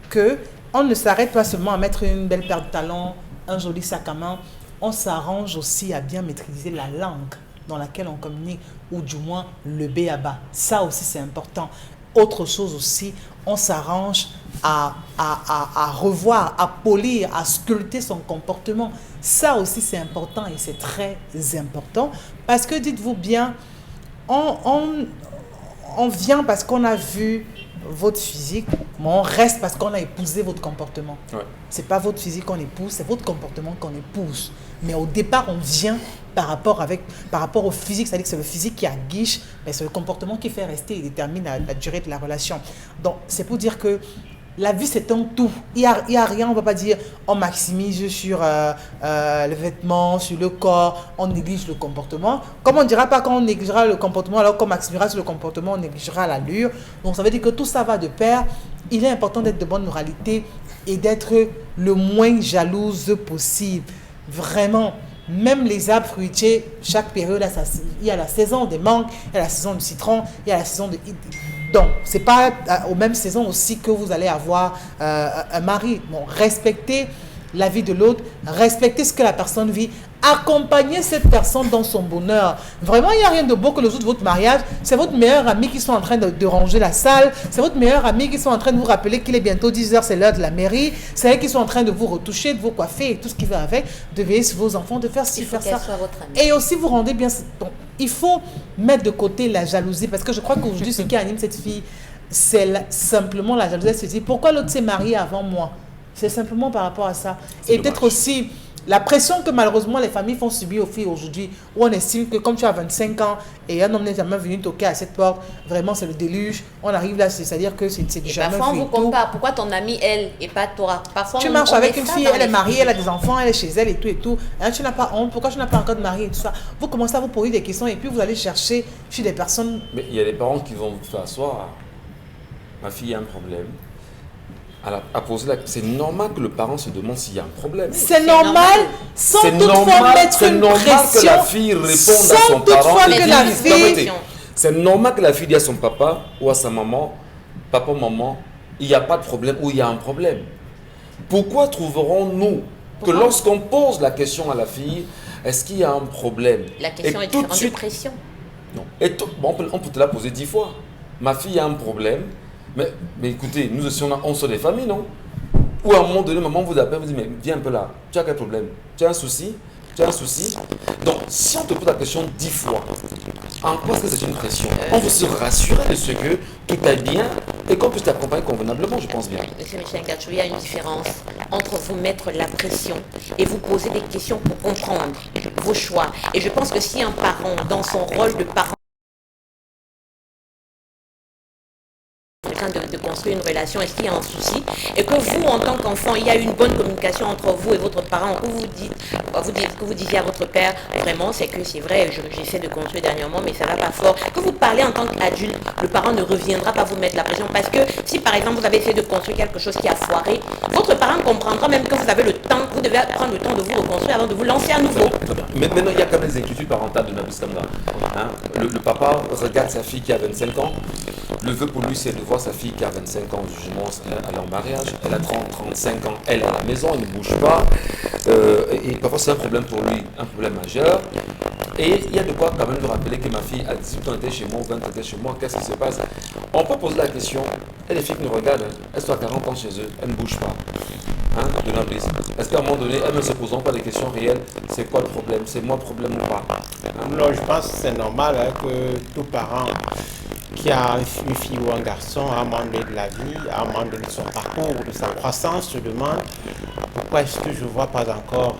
[SPEAKER 3] que on ne s'arrête pas seulement à mettre une belle paire de talons, un joli sac à main, on s'arrange aussi à bien maîtriser la langue dans laquelle on communique, ou du moins le B à bas. Ça aussi, c'est important. Autre chose aussi, on s'arrange à revoir, à polir, à sculpter son comportement. Ça aussi, c'est important et c'est très important. Parce que, dites-vous bien, on vient parce qu'on a vu votre physique, mais on reste parce qu'on a épousé votre comportement.
[SPEAKER 1] Ouais.
[SPEAKER 3] C'est pas votre physique qu'on épouse, c'est votre comportement qu'on épouse. Mais au départ, on vient par rapport au physique, c'est-à-dire que c'est le physique qui aguiche, mais c'est le comportement qui fait rester et détermine la durée de la relation. Donc, c'est pour dire que la vie, c'est un tout. Il y a rien, on ne va pas dire on maximise sur le vêtement, sur le corps, on néglige le comportement. Comme on ne dira pas qu'on négligera le comportement, alors qu'on maximisera sur le comportement, on négligera l'allure. Donc, ça veut dire que tout ça va de pair. Il est important d'être de bonne moralité et d'être le moins jalouse possible. Vraiment, même les arbres fruitiers, chaque période, il y a la saison des mangues, il y a la saison du citron, il y a la saison de... Donc, ce n'est pas aux mêmes saisons aussi que vous allez avoir un mari. Bon, respectez la vie de l'autre, respectez ce que la personne vit, accompagnez cette personne dans son bonheur. Vraiment, il n'y a rien de beau que le jour de votre mariage. C'est votre meilleur ami qui sont en train de ranger la salle. C'est votre meilleur ami qui sont en train de vous rappeler qu'il est bientôt 10 heures, c'est l'heure de la mairie. C'est eux qui sont en train de vous retoucher, de vous coiffer et tout ce qui va avec, de veiller sur vos enfants, de faire ci, faire ça.
[SPEAKER 2] Soit votre amie.
[SPEAKER 3] Et aussi, vous rendez bien... Donc, il faut mettre de côté la jalousie parce que je crois qu'aujourd'hui, ce qui anime cette fille, c'est simplement la jalousie. Elle se dit, pourquoi l'autre s'est marié avant moi? C'est simplement par rapport à ça. Et peut-être aussi la pression que malheureusement les familles font subir aux filles aujourd'hui, où on estime que comme tu as 25 ans et un homme n'est jamais venu toquer à cette porte, vraiment c'est le déluge. On arrive là, c'est-à-dire que c'est du jamais vu.
[SPEAKER 2] Parfois, on vous compare. Pourquoi ton amie, elle, et pas toi? Parfois,
[SPEAKER 3] Tu
[SPEAKER 2] on-
[SPEAKER 3] marches
[SPEAKER 2] on
[SPEAKER 3] avec
[SPEAKER 2] met
[SPEAKER 3] une
[SPEAKER 2] ça
[SPEAKER 3] fille,
[SPEAKER 2] dans
[SPEAKER 3] elle est
[SPEAKER 2] les
[SPEAKER 3] mariée,
[SPEAKER 2] filles.
[SPEAKER 3] elle a des enfants, elle est chez elle et tout et tout. Hein, tu n'as pas honte, pourquoi tu n'as pas encore de mari et tout ça? Vous commencez à vous poser des questions et puis vous allez chercher chez des personnes.
[SPEAKER 1] Mais il y a des parents qui vont vous faire asseoir. Ma fille a un problème. À poser c'est normal que le parent se demande s'il y a un problème.
[SPEAKER 3] C'est normal, sans
[SPEAKER 1] C'est
[SPEAKER 3] toutefois
[SPEAKER 1] normal,
[SPEAKER 3] mettre
[SPEAKER 1] c'est
[SPEAKER 3] une
[SPEAKER 1] normal que
[SPEAKER 3] pression.
[SPEAKER 1] la fille réponde à
[SPEAKER 3] Sans
[SPEAKER 1] son
[SPEAKER 3] toutefois
[SPEAKER 1] parent.
[SPEAKER 3] que
[SPEAKER 1] et
[SPEAKER 3] la
[SPEAKER 1] dise,
[SPEAKER 3] fille-
[SPEAKER 1] écoutez, c'est normal que la fille dise à son papa ou à sa maman, papa, maman, il n'y a pas de problème ou il y a un problème. Pourquoi trouverons-nous que lorsqu'on pose la question à la fille, est-ce qu'il y a un problème?
[SPEAKER 2] La question
[SPEAKER 1] Et
[SPEAKER 2] est
[SPEAKER 1] tout de
[SPEAKER 2] différente de
[SPEAKER 1] suite,
[SPEAKER 2] pression.
[SPEAKER 1] non. Et bon, on peut te la poser 10 fois. Ma fille a un problème. Mais écoutez, nous aussi, on sont des familles, non? Ou à un moment donné, maman vous appelle, vous dit, mais viens un peu là. Tu as quel problème? Tu as un souci? Tu as un souci? Donc, si on te pose la question 10 fois, en quoi est-ce que c'est une pression? On veut se rassurer de ce que tout aille bien et qu'on puisse t'accompagner convenablement, je pense bien.
[SPEAKER 2] Monsieur Michel Gachou, il y a une différence entre vous mettre la pression et vous poser des questions pour comprendre vos choix. Et je pense que si un parent, dans son rôle de parent, train de construire une relation, est-ce qu'il y a un souci? Et que vous, en tant qu'enfant, il y a eu une bonne communication entre vous et votre parent, que vous disiez à votre père, vraiment, c'est que c'est vrai, j'essaie de construire dernièrement, mais ça va pas fort. Que vous parlez en tant qu'adulte, le parent ne reviendra pas vous mettre la pression. Parce que si, par exemple, vous avez essayé de construire quelque chose qui a foiré, votre parent comprendra même que vous avez le temps, vous devez prendre le temps de vous reconstruire avant de vous lancer à nouveau.
[SPEAKER 1] Mais maintenant, il y a quand même des inquiétudes parentales de Nabis Kamra. Hein? Le papa regarde sa fille qui a 25 ans. Le vœu pour lui, c'est de voir sa fille qui a 25 ans, justement, elle est en mariage. Elle a 30, 35 ans, elle est à la maison, elle ne bouge pas. Et parfois, c'est un problème pour lui, un problème majeur. Et il y a de quoi quand même lui rappeler que ma fille a 18 ans, était chez moi, 20 ans, était chez moi, qu'est-ce qui se passe? On peut poser la question, et les filles qui nous regardent, elles sont à 40 ans chez eux, elles ne bougent pas. Hein, de Nabis. Est-ce qu'à un moment donné, elles ne se posent pas des questions réelles? C'est quoi le problème? C'est moi le problème ou pas? Hein?
[SPEAKER 4] Non, je pense que c'est normal que tout parent qui a une fille ou un garçon à un moment donné de la vie, à un moment donné de son parcours, de sa croissance, se demande pourquoi est-ce que je ne vois pas encore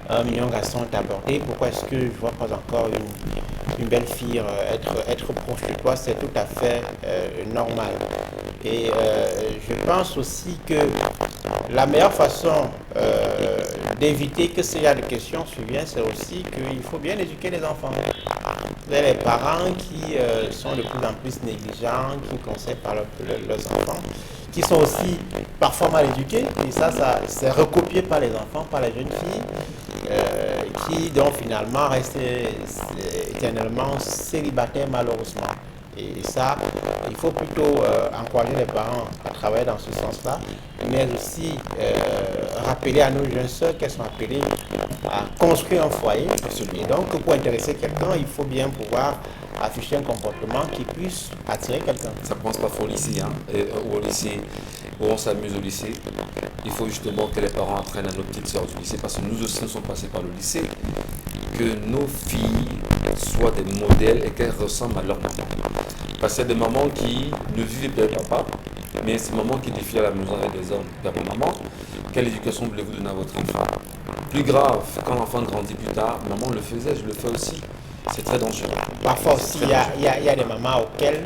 [SPEAKER 4] un mignon garçon t'aborder, pourquoi est-ce que je ne vois pas encore une belle fille être proche de toi, c'est tout à fait normal. Et je pense aussi que la meilleure façon d'éviter que ce genre de questions surviennent, c'est aussi qu'il faut bien éduquer les enfants. Vous avez les parents qui sont de plus en plus négligents, qui ne conseillent pas leurs enfants, qui sont aussi parfois mal éduqués, et ça c'est recopié par les enfants, par les jeunes filles, qui donc finalement restent éternellement célibataires malheureusement. Et ça, il faut plutôt encourager les parents à travailler dans ce sens-là, mais aussi rappeler à nos jeunes sœurs qu'elles sont appelées à construire un foyer. Et donc, pour intéresser quelqu'un, il faut bien pouvoir afficher un comportement qui puisse attirer quelqu'un.
[SPEAKER 1] Ça ne pense pas fort au lycée, hein, ou au lycée, où on s'amuse au lycée. Il faut justement que les parents apprennent à nos petites sœurs du lycée, parce que nous aussi nous sommes passés par le lycée, que nos filles soient des modèles et qu'elles ressemblent à leur maman. Parce qu'il y a des mamans qui ne vivent pas avec papa, mais ces mamans qui défient à la maison avec des hommes. D'abord, maman, quelle éducation voulez-vous donner à votre enfant? Plus grave, quand l'enfant grandit plus tard, maman le faisait, je le fais aussi. C'est très dangereux.
[SPEAKER 4] Parfois aussi, il y a des mamans auxquelles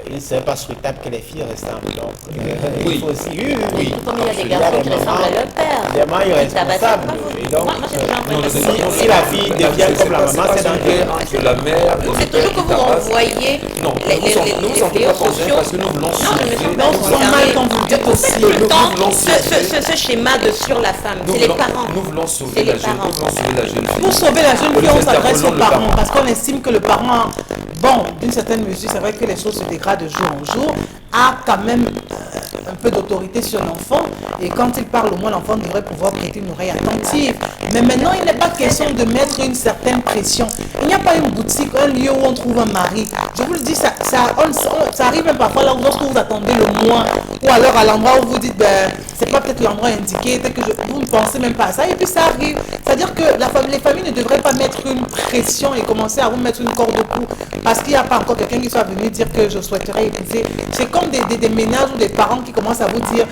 [SPEAKER 4] il ne serait pas souhaitable que les filles ressemblent. Donc,
[SPEAKER 1] oui.
[SPEAKER 4] Il faut aussi, oui.
[SPEAKER 2] Tout comme il y a des garçons qui ressemblent à leur père.
[SPEAKER 4] Des mamans irresponsables. Et donc, si la fille devient comme la maman, c'est dangereux.
[SPEAKER 1] Entre la mère et le
[SPEAKER 2] C'est
[SPEAKER 1] père
[SPEAKER 2] toujours
[SPEAKER 1] qui
[SPEAKER 2] que vous
[SPEAKER 1] tabasse.
[SPEAKER 2] renvoyez
[SPEAKER 1] Non, nous sommes
[SPEAKER 2] fléaux
[SPEAKER 1] pas
[SPEAKER 2] sociaux.
[SPEAKER 1] parce que nous voulons
[SPEAKER 3] Non, vous en mal quand vous dites aussi.
[SPEAKER 2] Tout le temps,
[SPEAKER 1] voulons
[SPEAKER 2] ce schéma de sur la femme, c'est les parents.
[SPEAKER 1] Nous voulons sauver
[SPEAKER 2] C'est les
[SPEAKER 1] la jeune,
[SPEAKER 2] parents.
[SPEAKER 1] nous voulons sauver la jeune fille.
[SPEAKER 3] Pour sauver la jeune
[SPEAKER 1] Au lieu
[SPEAKER 3] fille, on
[SPEAKER 1] de faire
[SPEAKER 3] s'adresse
[SPEAKER 1] voler
[SPEAKER 3] aux
[SPEAKER 1] le
[SPEAKER 3] parents
[SPEAKER 1] parent.
[SPEAKER 3] parce qu'on estime que le parent, bon, d'une certaine mesure, c'est vrai que les choses se dégradent de jour en jour, a quand même un peu d'autorité sur l'enfant et quand il parle, au moins l'enfant devrait pouvoir prêter une oreille attentive. Mais maintenant, il n'est pas question de mettre une certaine pression. Il n'y a pas une boutique, un lieu où on trouve un mari. Je vous le dis, ça arrive même parfois là où lorsque vous attendez le mois ou alors à l'endroit où vous dites, ben, c'est pas peut-être l'endroit indiqué, peut-être que vous ne pensez même pas à ça et puis ça arrive. C'est-à-dire que les familles ne devraient pas mettre une pression et commencer à vous mettre une corde au cou parce qu'il n'y a pas encore quelqu'un qui soit venu dire que je souhaiterais épouser. C'est comme des ménages ou des parents qui commencent à vous dire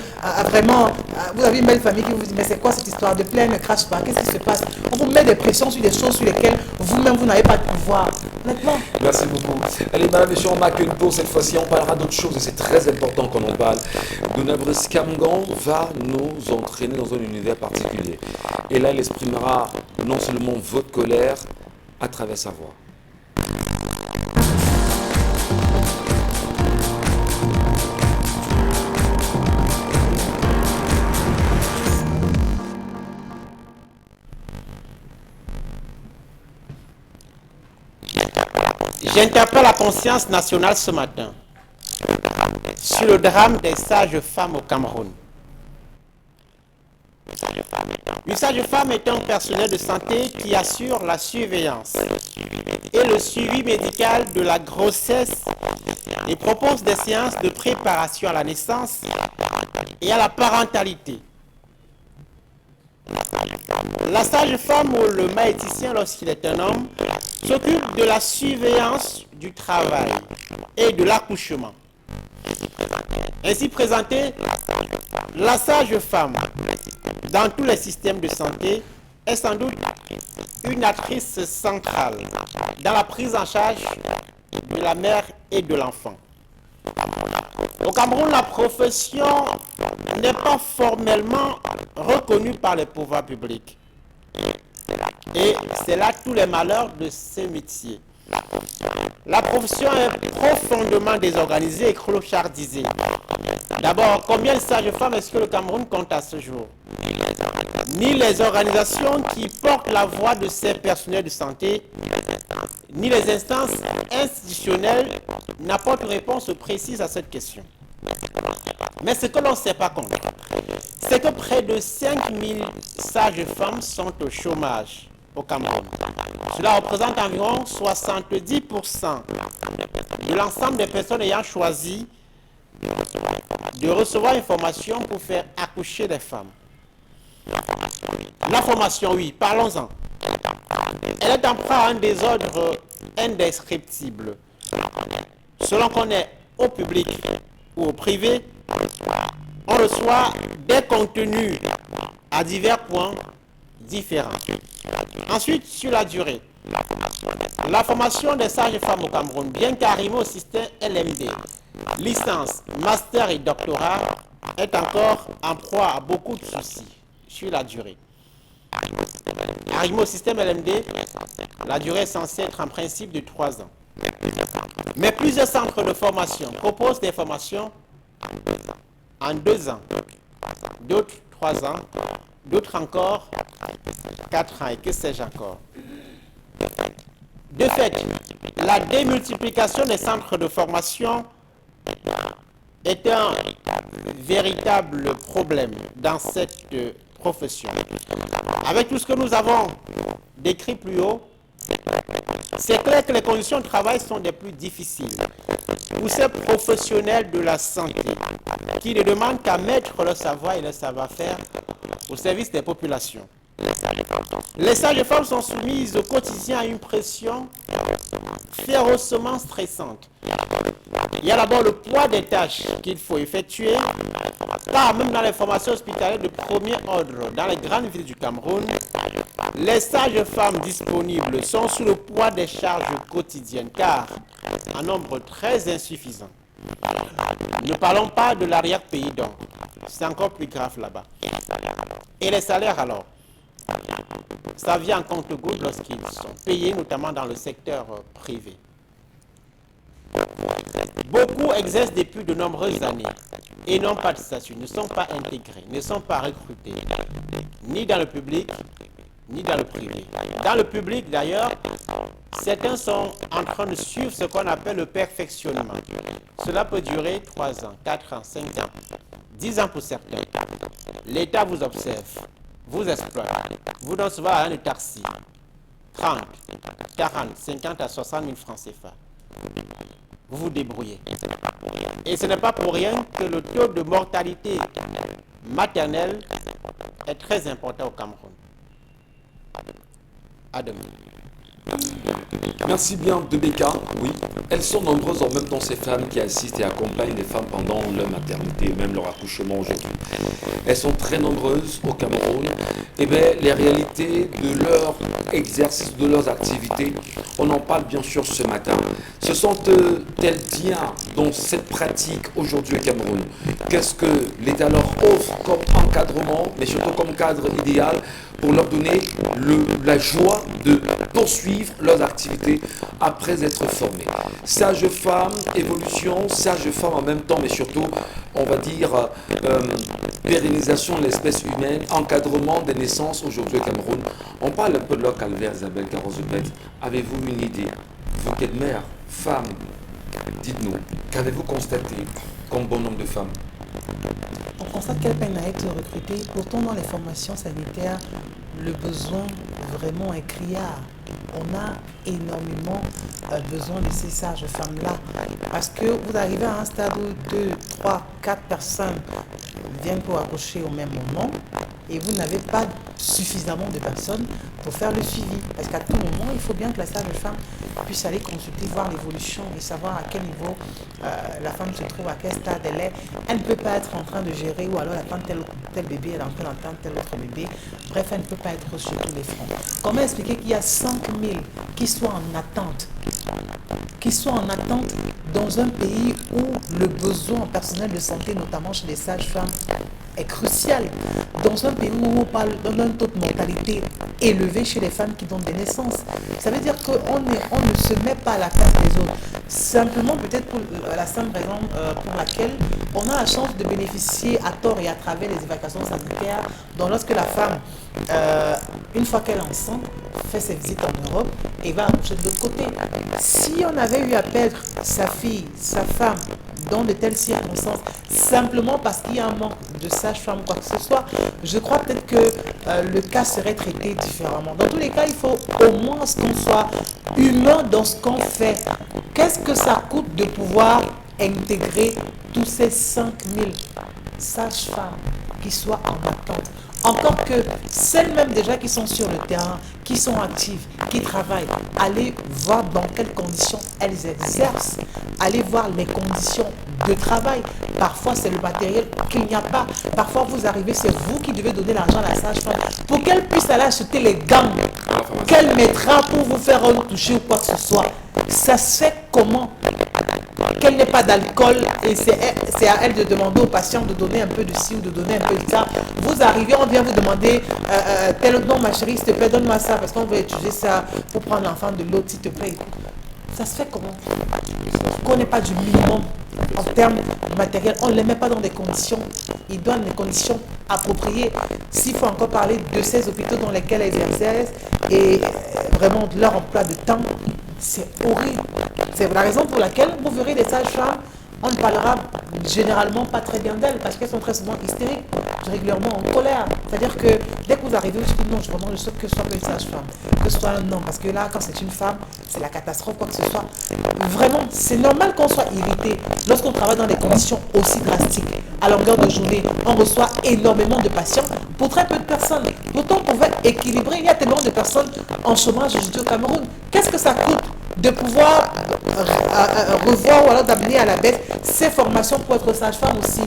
[SPEAKER 3] vraiment, vous avez une belle famille qui vous dit mais c'est quoi cette histoire de plaie, ne crache pas, qu'est-ce qui se passe? On vous met des pressions sur des choses sur lesquelles vous-même vous n'avez pas de pouvoir. Honnêtement.
[SPEAKER 1] Merci beaucoup. Allez, madame, messieurs, on marque une pause cette fois-ci. On parlera d'autres choses et c'est très important qu'on en parle. Gunabris Kamgan va nous entraîner dans un univers particulier. Et là, il exprimera non seulement votre colère à travers sa voix.
[SPEAKER 4] J'interpelle la conscience nationale ce matin sur le drame des sages-femmes au Cameroun. Une sage-femme est un personnel de santé qui assure la surveillance et le suivi médical de la grossesse et propose des séances de préparation à la naissance et à la parentalité. La sage-femme ou le maïticien, lorsqu'il est un homme, s'occupe de la surveillance du travail et de l'accouchement. Ainsi présentée, la sage-femme, dans tous les systèmes de santé, est sans doute une actrice centrale dans la prise en charge de la mère et de l'enfant. Au Cameroun, la profession n'est pas formellement reconnue par les pouvoirs publics. Et c'est là tous les malheurs de ces métiers. La profession est profondément désorganisée et clochardisée. D'abord, combien de sages-femmes est-ce que le Cameroun compte à ce jour? Ni les organisations qui portent la voix de ces personnels de santé, ni les instances institutionnelles n'apportent réponse précise à cette question. Mais ce que l'on ne sait pas compte, c'est que près de 5000 sages-femmes sont au chômage au Cameroun. Cela représente environ 70% de l'ensemble des personnes ayant choisi de recevoir une formation pour faire accoucher des femmes. La formation, oui, parlons-en. Elle est en proie à un désordre indescriptible. Selon qu'on est au public ou au privé, on reçoit des contenus à divers points différents. Ensuite, sur la durée, la formation des sages-femmes au Cameroun, bien qu'arrivée au système LMD, licence, master et doctorat, est encore en proie à beaucoup de soucis sur la durée. Arrivé au système LMD, la durée est censée être en principe de 3 ans. Mais plusieurs centres de formation proposent des formations en 2 ans, d'autres 3 ans, d'autres encore 4 ans et que sais-je encore. De fait, la démultiplication des centres de formation est un véritable problème dans cette profession. Avec tout ce que nous avons décrit plus haut, c'est clair que les conditions de travail sont des plus difficiles pour ces professionnels de la santé qui ne demandent qu'à mettre leur savoir et leur savoir-faire au service des populations. Les sages-femmes sont soumises au quotidien à une pression férocement stressante. Il y a d'abord le poids des tâches qu'il faut effectuer, car même dans les formations hospitalières de premier ordre dans les grandes villes du Cameroun, les sages-femmes disponibles sont sous le poids des charges quotidiennes, car en nombre très insuffisant. Ne parlons pas de l'arrière-pays donc, c'est encore plus grave là-bas. Et les salaires alors? Ça vient en compte-gouttes lorsqu'ils sont payés, notamment dans le secteur privé. Beaucoup exercent depuis de nombreuses années et n'ont pas de statut, ne sont pas intégrés, ne sont pas recrutés, ni dans le public, ni dans le privé. Dans le public d'ailleurs, certains sont en train de suivre ce qu'on appelle le perfectionnement. Cela peut durer 3 ans, 4 ans, 5 ans, 10 ans pour certains. L'État vous observe, vous exploite, vous donne souvent un de taxi, 30, 40, 50 à 60 000 francs CFA. Vous vous débrouillez. Et ce n'est pas pour rien que le taux de mortalité maternelle est très important au Cameroun. À demain.
[SPEAKER 1] Merci bien de Becca. Oui, elles sont nombreuses en même temps ces femmes qui assistent et accompagnent les femmes pendant leur maternité, même leur accouchement aujourd'hui. Elles sont très nombreuses au Cameroun. Et bien, les réalités de leur exercice, de leurs activités, on en parle bien sûr ce matin. Ce sont-elles bien dans cette pratique aujourd'hui au Cameroun? Qu'est-ce que l'État leur offre comme encadrement, mais surtout comme cadre idéal pour leur donner la joie de poursuivre leurs activités après être formés? Sage-femme, évolution, sage-femme en même temps, mais surtout, on va dire, pérennisation de l'espèce humaine, encadrement des naissances aujourd'hui au Cameroun. On parle un peu de leur calvaire, Isabelle Carozebet. Avez-vous une idée? Vous qui êtes mère, femme, dites-nous, qu'avez-vous constaté comme bon nombre de femmes?
[SPEAKER 3] On constate qu'elles peinent à être recrutées. Pourtant, dans les formations sanitaires, le besoin vraiment est criard. On a énormément besoin de ces sages-femmes-là. Parce que vous arrivez à un stade où 2, 3, 4 personnes viennent pour accoucher au même moment et vous n'avez pas suffisamment de personnes pour faire le suivi. Parce qu'à tout moment, il faut bien que la sage-femme puisse aller consulter, voir l'évolution et savoir à quel niveau la femme se trouve, à quel stade elle est. Elle ne peut pas être en train de gérer ou alors elle attend tel bébé, elle est en train d'attendre tel autre bébé. Bref, elle ne peut pas être sur tous les fronts. Comment expliquer qu'il y a 5000 qui sont en attente qui sont en attente dans un pays où le besoin en personnel de santé, notamment chez les sages-femmes, est crucial. Dans un pays où on parle d'un taux de mortalité élevé chez les femmes qui donnent des naissances. Ça veut dire qu'on ne se met pas à la place des autres. Simplement, peut-être pour la simple raison pour laquelle on a la chance de bénéficier à tort et à travers les évacuations sanitaires, dont lorsque la femme, une fois qu'elle est enceinte, fait ses visites en Europe et va accoucher de l'autre côté. Si on avait eu à perdre sa fille, sa femme, dans de telles circonstances, simplement parce qu'il y a un manque de sage-femme, quoi que ce soit, je crois peut-être que le cas serait traité différemment. Dans tous les cas, il faut au moins qu'on soit humain dans ce qu'on fait. Qu'est-ce que ça coûte de pouvoir intégrer tous ces 5000 sages-femmes qui soient en attente? Encore que celles-mêmes déjà qui sont sur le terrain, qui sont actives, qui travaillent, allez voir dans quelles conditions elles exercent, allez voir les conditions de travail. Parfois, c'est le matériel qu'il n'y a pas. Parfois, vous arrivez, c'est vous qui devez donner l'argent à la sage-femme pour qu'elle puisse aller acheter les gants qu'elle mettra pour vous faire un toucher ou quoi que ce soit. Ça se fait comment? Qu'elle n'ait pas d'alcool et c'est à elle de demander au patient de donner un peu de ci ou de donner un peu de ça. Vous arrivez, on vient vous demander tel non ma chérie, s'il te plaît, donne-moi ça parce qu'on veut utiliser ça pour prendre l'enfant de l'autre, s'il te plaît. Ça se fait comment? Qu'on n'ait pas du minimum en termes matériels, on ne les met pas dans des conditions idoines, des conditions appropriées. S'il faut encore parler de ces hôpitaux dans lesquels elles exercent et vraiment de leur emploi de temps, c'est horrible. C'est la raison pour laquelle vous verrez des sages-femmes, on ne parlera généralement pas très bien d'elles parce qu'elles sont très souvent hystériques, régulièrement en colère. C'est-à-dire que dès que vous arrivez, vous dites non, je demande que ce soit une sage-femme, que ce soit un homme, parce que là, quand c'est une femme, c'est la catastrophe, quoi que ce soit. Vraiment, c'est normal qu'on soit irrité lorsqu'on travaille dans des conditions aussi drastiques. À longueur de journée, on reçoit énormément de patients pour très peu de personnes. Pourtant, on pouvait équilibrer. Il y a tellement de personnes en chômage aujourd'hui au Cameroun. Qu'est-ce que ça coûte de pouvoir revoir ou alors d'amener à la baisse ces formations pour être sage-femme aussi?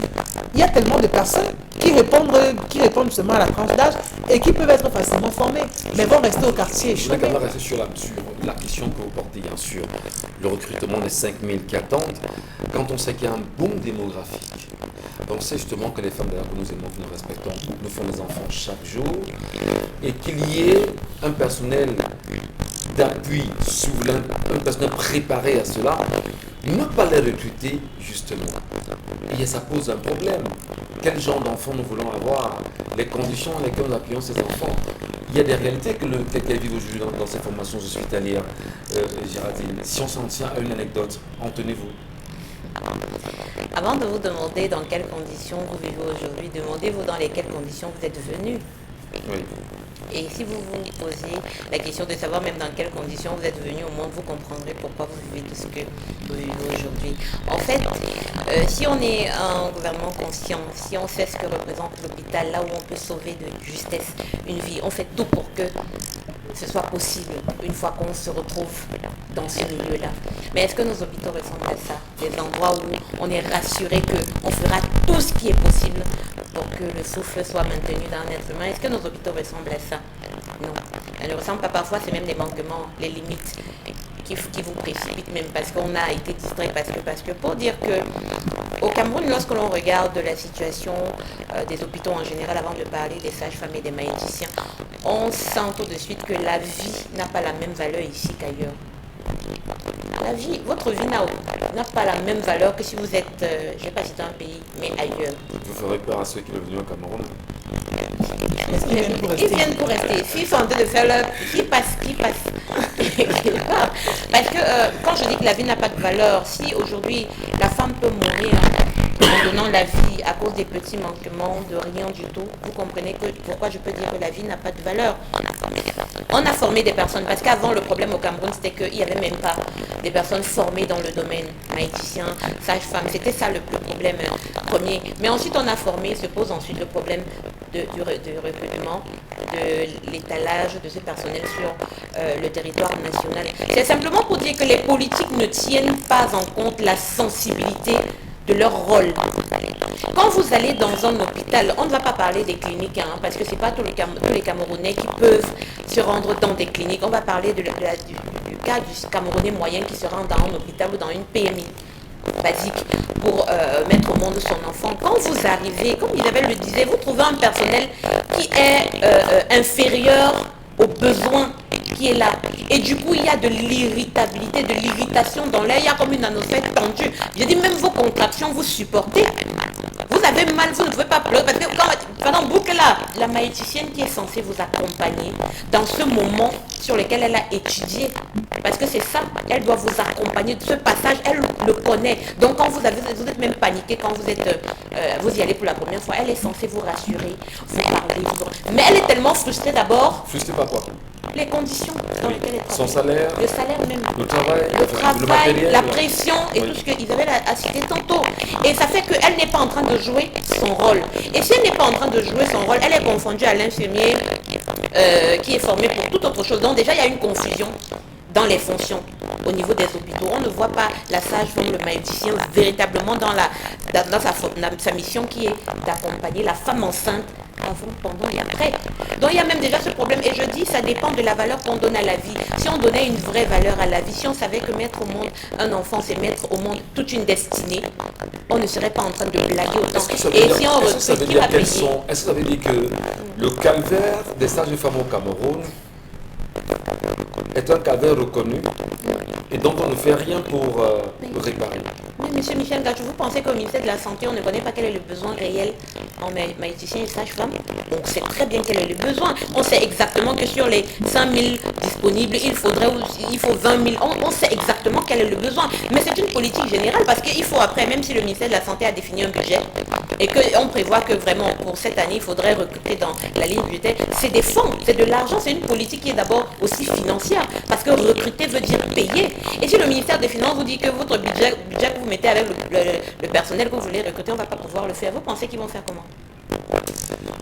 [SPEAKER 3] Il y a tellement de personnes qui répondent justement à la tranche d'âge et qui peuvent être facilement formées, mais vont rester au quartier.
[SPEAKER 1] Je voudrais quand même rester sur la question que vous portez, bien sûr, le recrutement des 5000 qui attendent, quand on sait qu'il y a un boom démographique. On sait justement que les femmes d'ailleurs que nous aimons, que nous respectons, nous font des enfants chaque jour, et qu'il y ait un personnel d'appui souverain, un personnel préparé à cela, ne pas les recruter justement. Et ça pose un problème. Quel genre d'enfants nous voulons avoir? Les conditions dans lesquelles nous appuyons ces enfants. Il y a des réalités qu'elles vivent aujourd'hui dans ces formations hospitalières. Géraldine, si on s'en tient à une anecdote, en tenez-vous.
[SPEAKER 2] Avant de vous demander dans quelles conditions vous vivez aujourd'hui, demandez-vous dans lesquelles conditions vous êtes venu.
[SPEAKER 1] Oui.
[SPEAKER 2] Et si vous vous posez la question de savoir même dans quelles conditions vous êtes venu au monde, vous comprendrez pourquoi vous vivez tout ce que vous vivez aujourd'hui. En fait, si on est un gouvernement conscient, si on sait ce que représente l'hôpital, là où on peut sauver de justesse une vie, on fait tout pour que ce soit possible une fois qu'on se retrouve dans ce milieu-là. Mais est-ce que nos hôpitaux ressemblent à ça? Des endroits où on est rassuré qu'on fera tout ce qui est possible pour que le souffle soit maintenu dans un être humain. Est-ce que nos hôpitaux ressemblent à ça? Non. Elles ne ressemblent pas. Parfois, c'est même des manquements, les limites qui vous précipitent même parce qu'on a été distrait. Parce que pour dire que au Cameroun, lorsque l'on regarde la situation des hôpitaux en général, avant de parler des sages-femmes et des maïticiens, on sent tout de suite que la vie n'a pas la même valeur ici qu'ailleurs. La vie, votre vie n'a pas la même valeur que si vous êtes, je ne sais pas si c'est un pays, mais ailleurs.
[SPEAKER 1] Vous ferez peur à ceux qui veulent venir au Cameroun.
[SPEAKER 2] Ils viennent pour rester. S'ils sont en train de faire leur... Qui passe. Parce que quand je dis que la vie n'a pas de valeur, si aujourd'hui la femme peut mourir en donnant la vie à cause des petits manquements, de rien du tout, vous comprenez pourquoi je peux dire que la vie n'a pas de valeur. On a formé des personnes, parce qu'avant le problème au Cameroun, c'était qu'il n'y avait même pas des personnes formées dans le domaine, maïticiens, sages-femmes, c'était ça le problème premier. Mais ensuite on a formé, se pose ensuite le problème du recrutement, de l'étalage de ce personnel sur le territoire national. C'est simplement pour dire que les politiques ne tiennent pas en compte la sensibilité de leur rôle. Quand vous allez dans un hôpital, on ne va pas parler des cliniques, parce que ce n'est pas tous les Camerounais qui peuvent se rendre dans des cliniques. On va parler du cas du Camerounais moyen qui se rend dans un hôpital ou dans une PMI basique pour mettre au monde son enfant. Quand vous arrivez, comme Isabelle le disait, vous trouvez un personnel qui est inférieur aux besoins qui est là. Et du coup, il y a de l'irritabilité, de l'irritation dans l'air. Il y a comme une anosphère tendue. Je dis, même vos contractions, vous supportez. Vous avez mal, vous ne pouvez pas pleurer. Parce que pendant boucle là, la maïticienne qui est censée vous accompagner dans ce moment sur lequel elle a étudié, parce que c'est ça, elle doit vous accompagner. Ce passage, elle le connaît. Donc quand vous êtes même paniqué, quand vous y allez pour la première fois, elle est censée vous rassurer, vous parler. Mais elle est tellement frustrée d'abord.
[SPEAKER 1] Frustré par quoi?
[SPEAKER 2] Les conditions dans lesquelles elle travaille.
[SPEAKER 1] Son salaire,
[SPEAKER 2] le salaire même,
[SPEAKER 1] le travail,
[SPEAKER 2] le
[SPEAKER 1] matériel,
[SPEAKER 2] la pression et tout ce que Isabelle a cité tantôt. Et ça fait qu'elle n'est pas en train de jouer son rôle. Et si elle n'est pas en train de jouer son rôle, elle est confondue à l'infirmier qui est formé pour toute autre chose. Donc déjà, il y a une confusion dans les fonctions au niveau des hôpitaux. On ne voit pas la sage-femme, le maïticien véritablement dans sa mission qui est d'accompagner la femme enceinte avant, pendant et après. Donc il y a même déjà ce problème. Et je dis, ça dépend de la valeur qu'on donne à la vie. Si on donnait une vraie valeur à la vie, si on savait que mettre au monde un enfant, c'est mettre au monde toute une destinée, on ne serait pas en train de blaguer autant. Et si on recrute, qui va payer?
[SPEAKER 1] Est-ce que ça veut dire que le calvaire des sages-femmes au Cameroun est un calvaire reconnu et donc on ne fait rien pour le réparer?
[SPEAKER 2] Mais monsieur Michel Gachou, vous pensez qu'au ministère de la Santé, on ne connaît pas quel est le besoin réel en maïticiens et sages-femmes? On sait très bien quel est le besoin. On sait exactement que sur les 5 000 disponibles, il faut 20 000. On sait exactement quel est le besoin. Mais c'est une politique générale parce qu'il faut après, même si le ministère de la Santé a défini un budget et qu'on prévoit que vraiment pour cette année, il faudrait recruter dans la ligne budgétaire, c'est des fonds, c'est de l'argent, c'est une politique qui est d'abord aussi financière parce que recruter veut dire payer. Et si le ministère des Finances vous dit que votre budget que vous mettez avec le personnel que vous voulez recruter, on ne va pas pouvoir le faire, vous pensez qu'ils vont faire comment?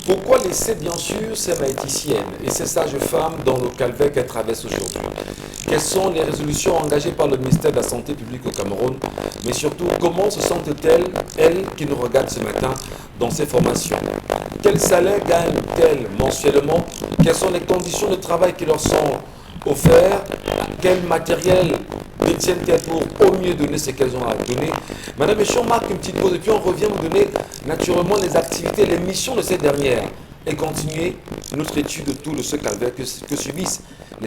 [SPEAKER 1] Pourquoi laisser bien sûr ces maïticiennes et ces sages-femmes dans le calvaire qu'elles traversent aujourd'hui? Quelles sont les résolutions engagées par le ministère de la Santé publique au Cameroun? Mais surtout, comment se sentent-elles, elles qui nous regardent ce matin dans ces formations? Quel salaire gagnent-elles mensuellement? Quelles sont les conditions de travail qui leur sont offertes? Quel matériel détiennent-elles pour au mieux donner ce qu'elles ont à donner? Madame Michon, on marque une petite pause et puis on revient vous donner naturellement les activités, les missions de ces dernières et continuer notre étude autour de ce calvaire que subissent les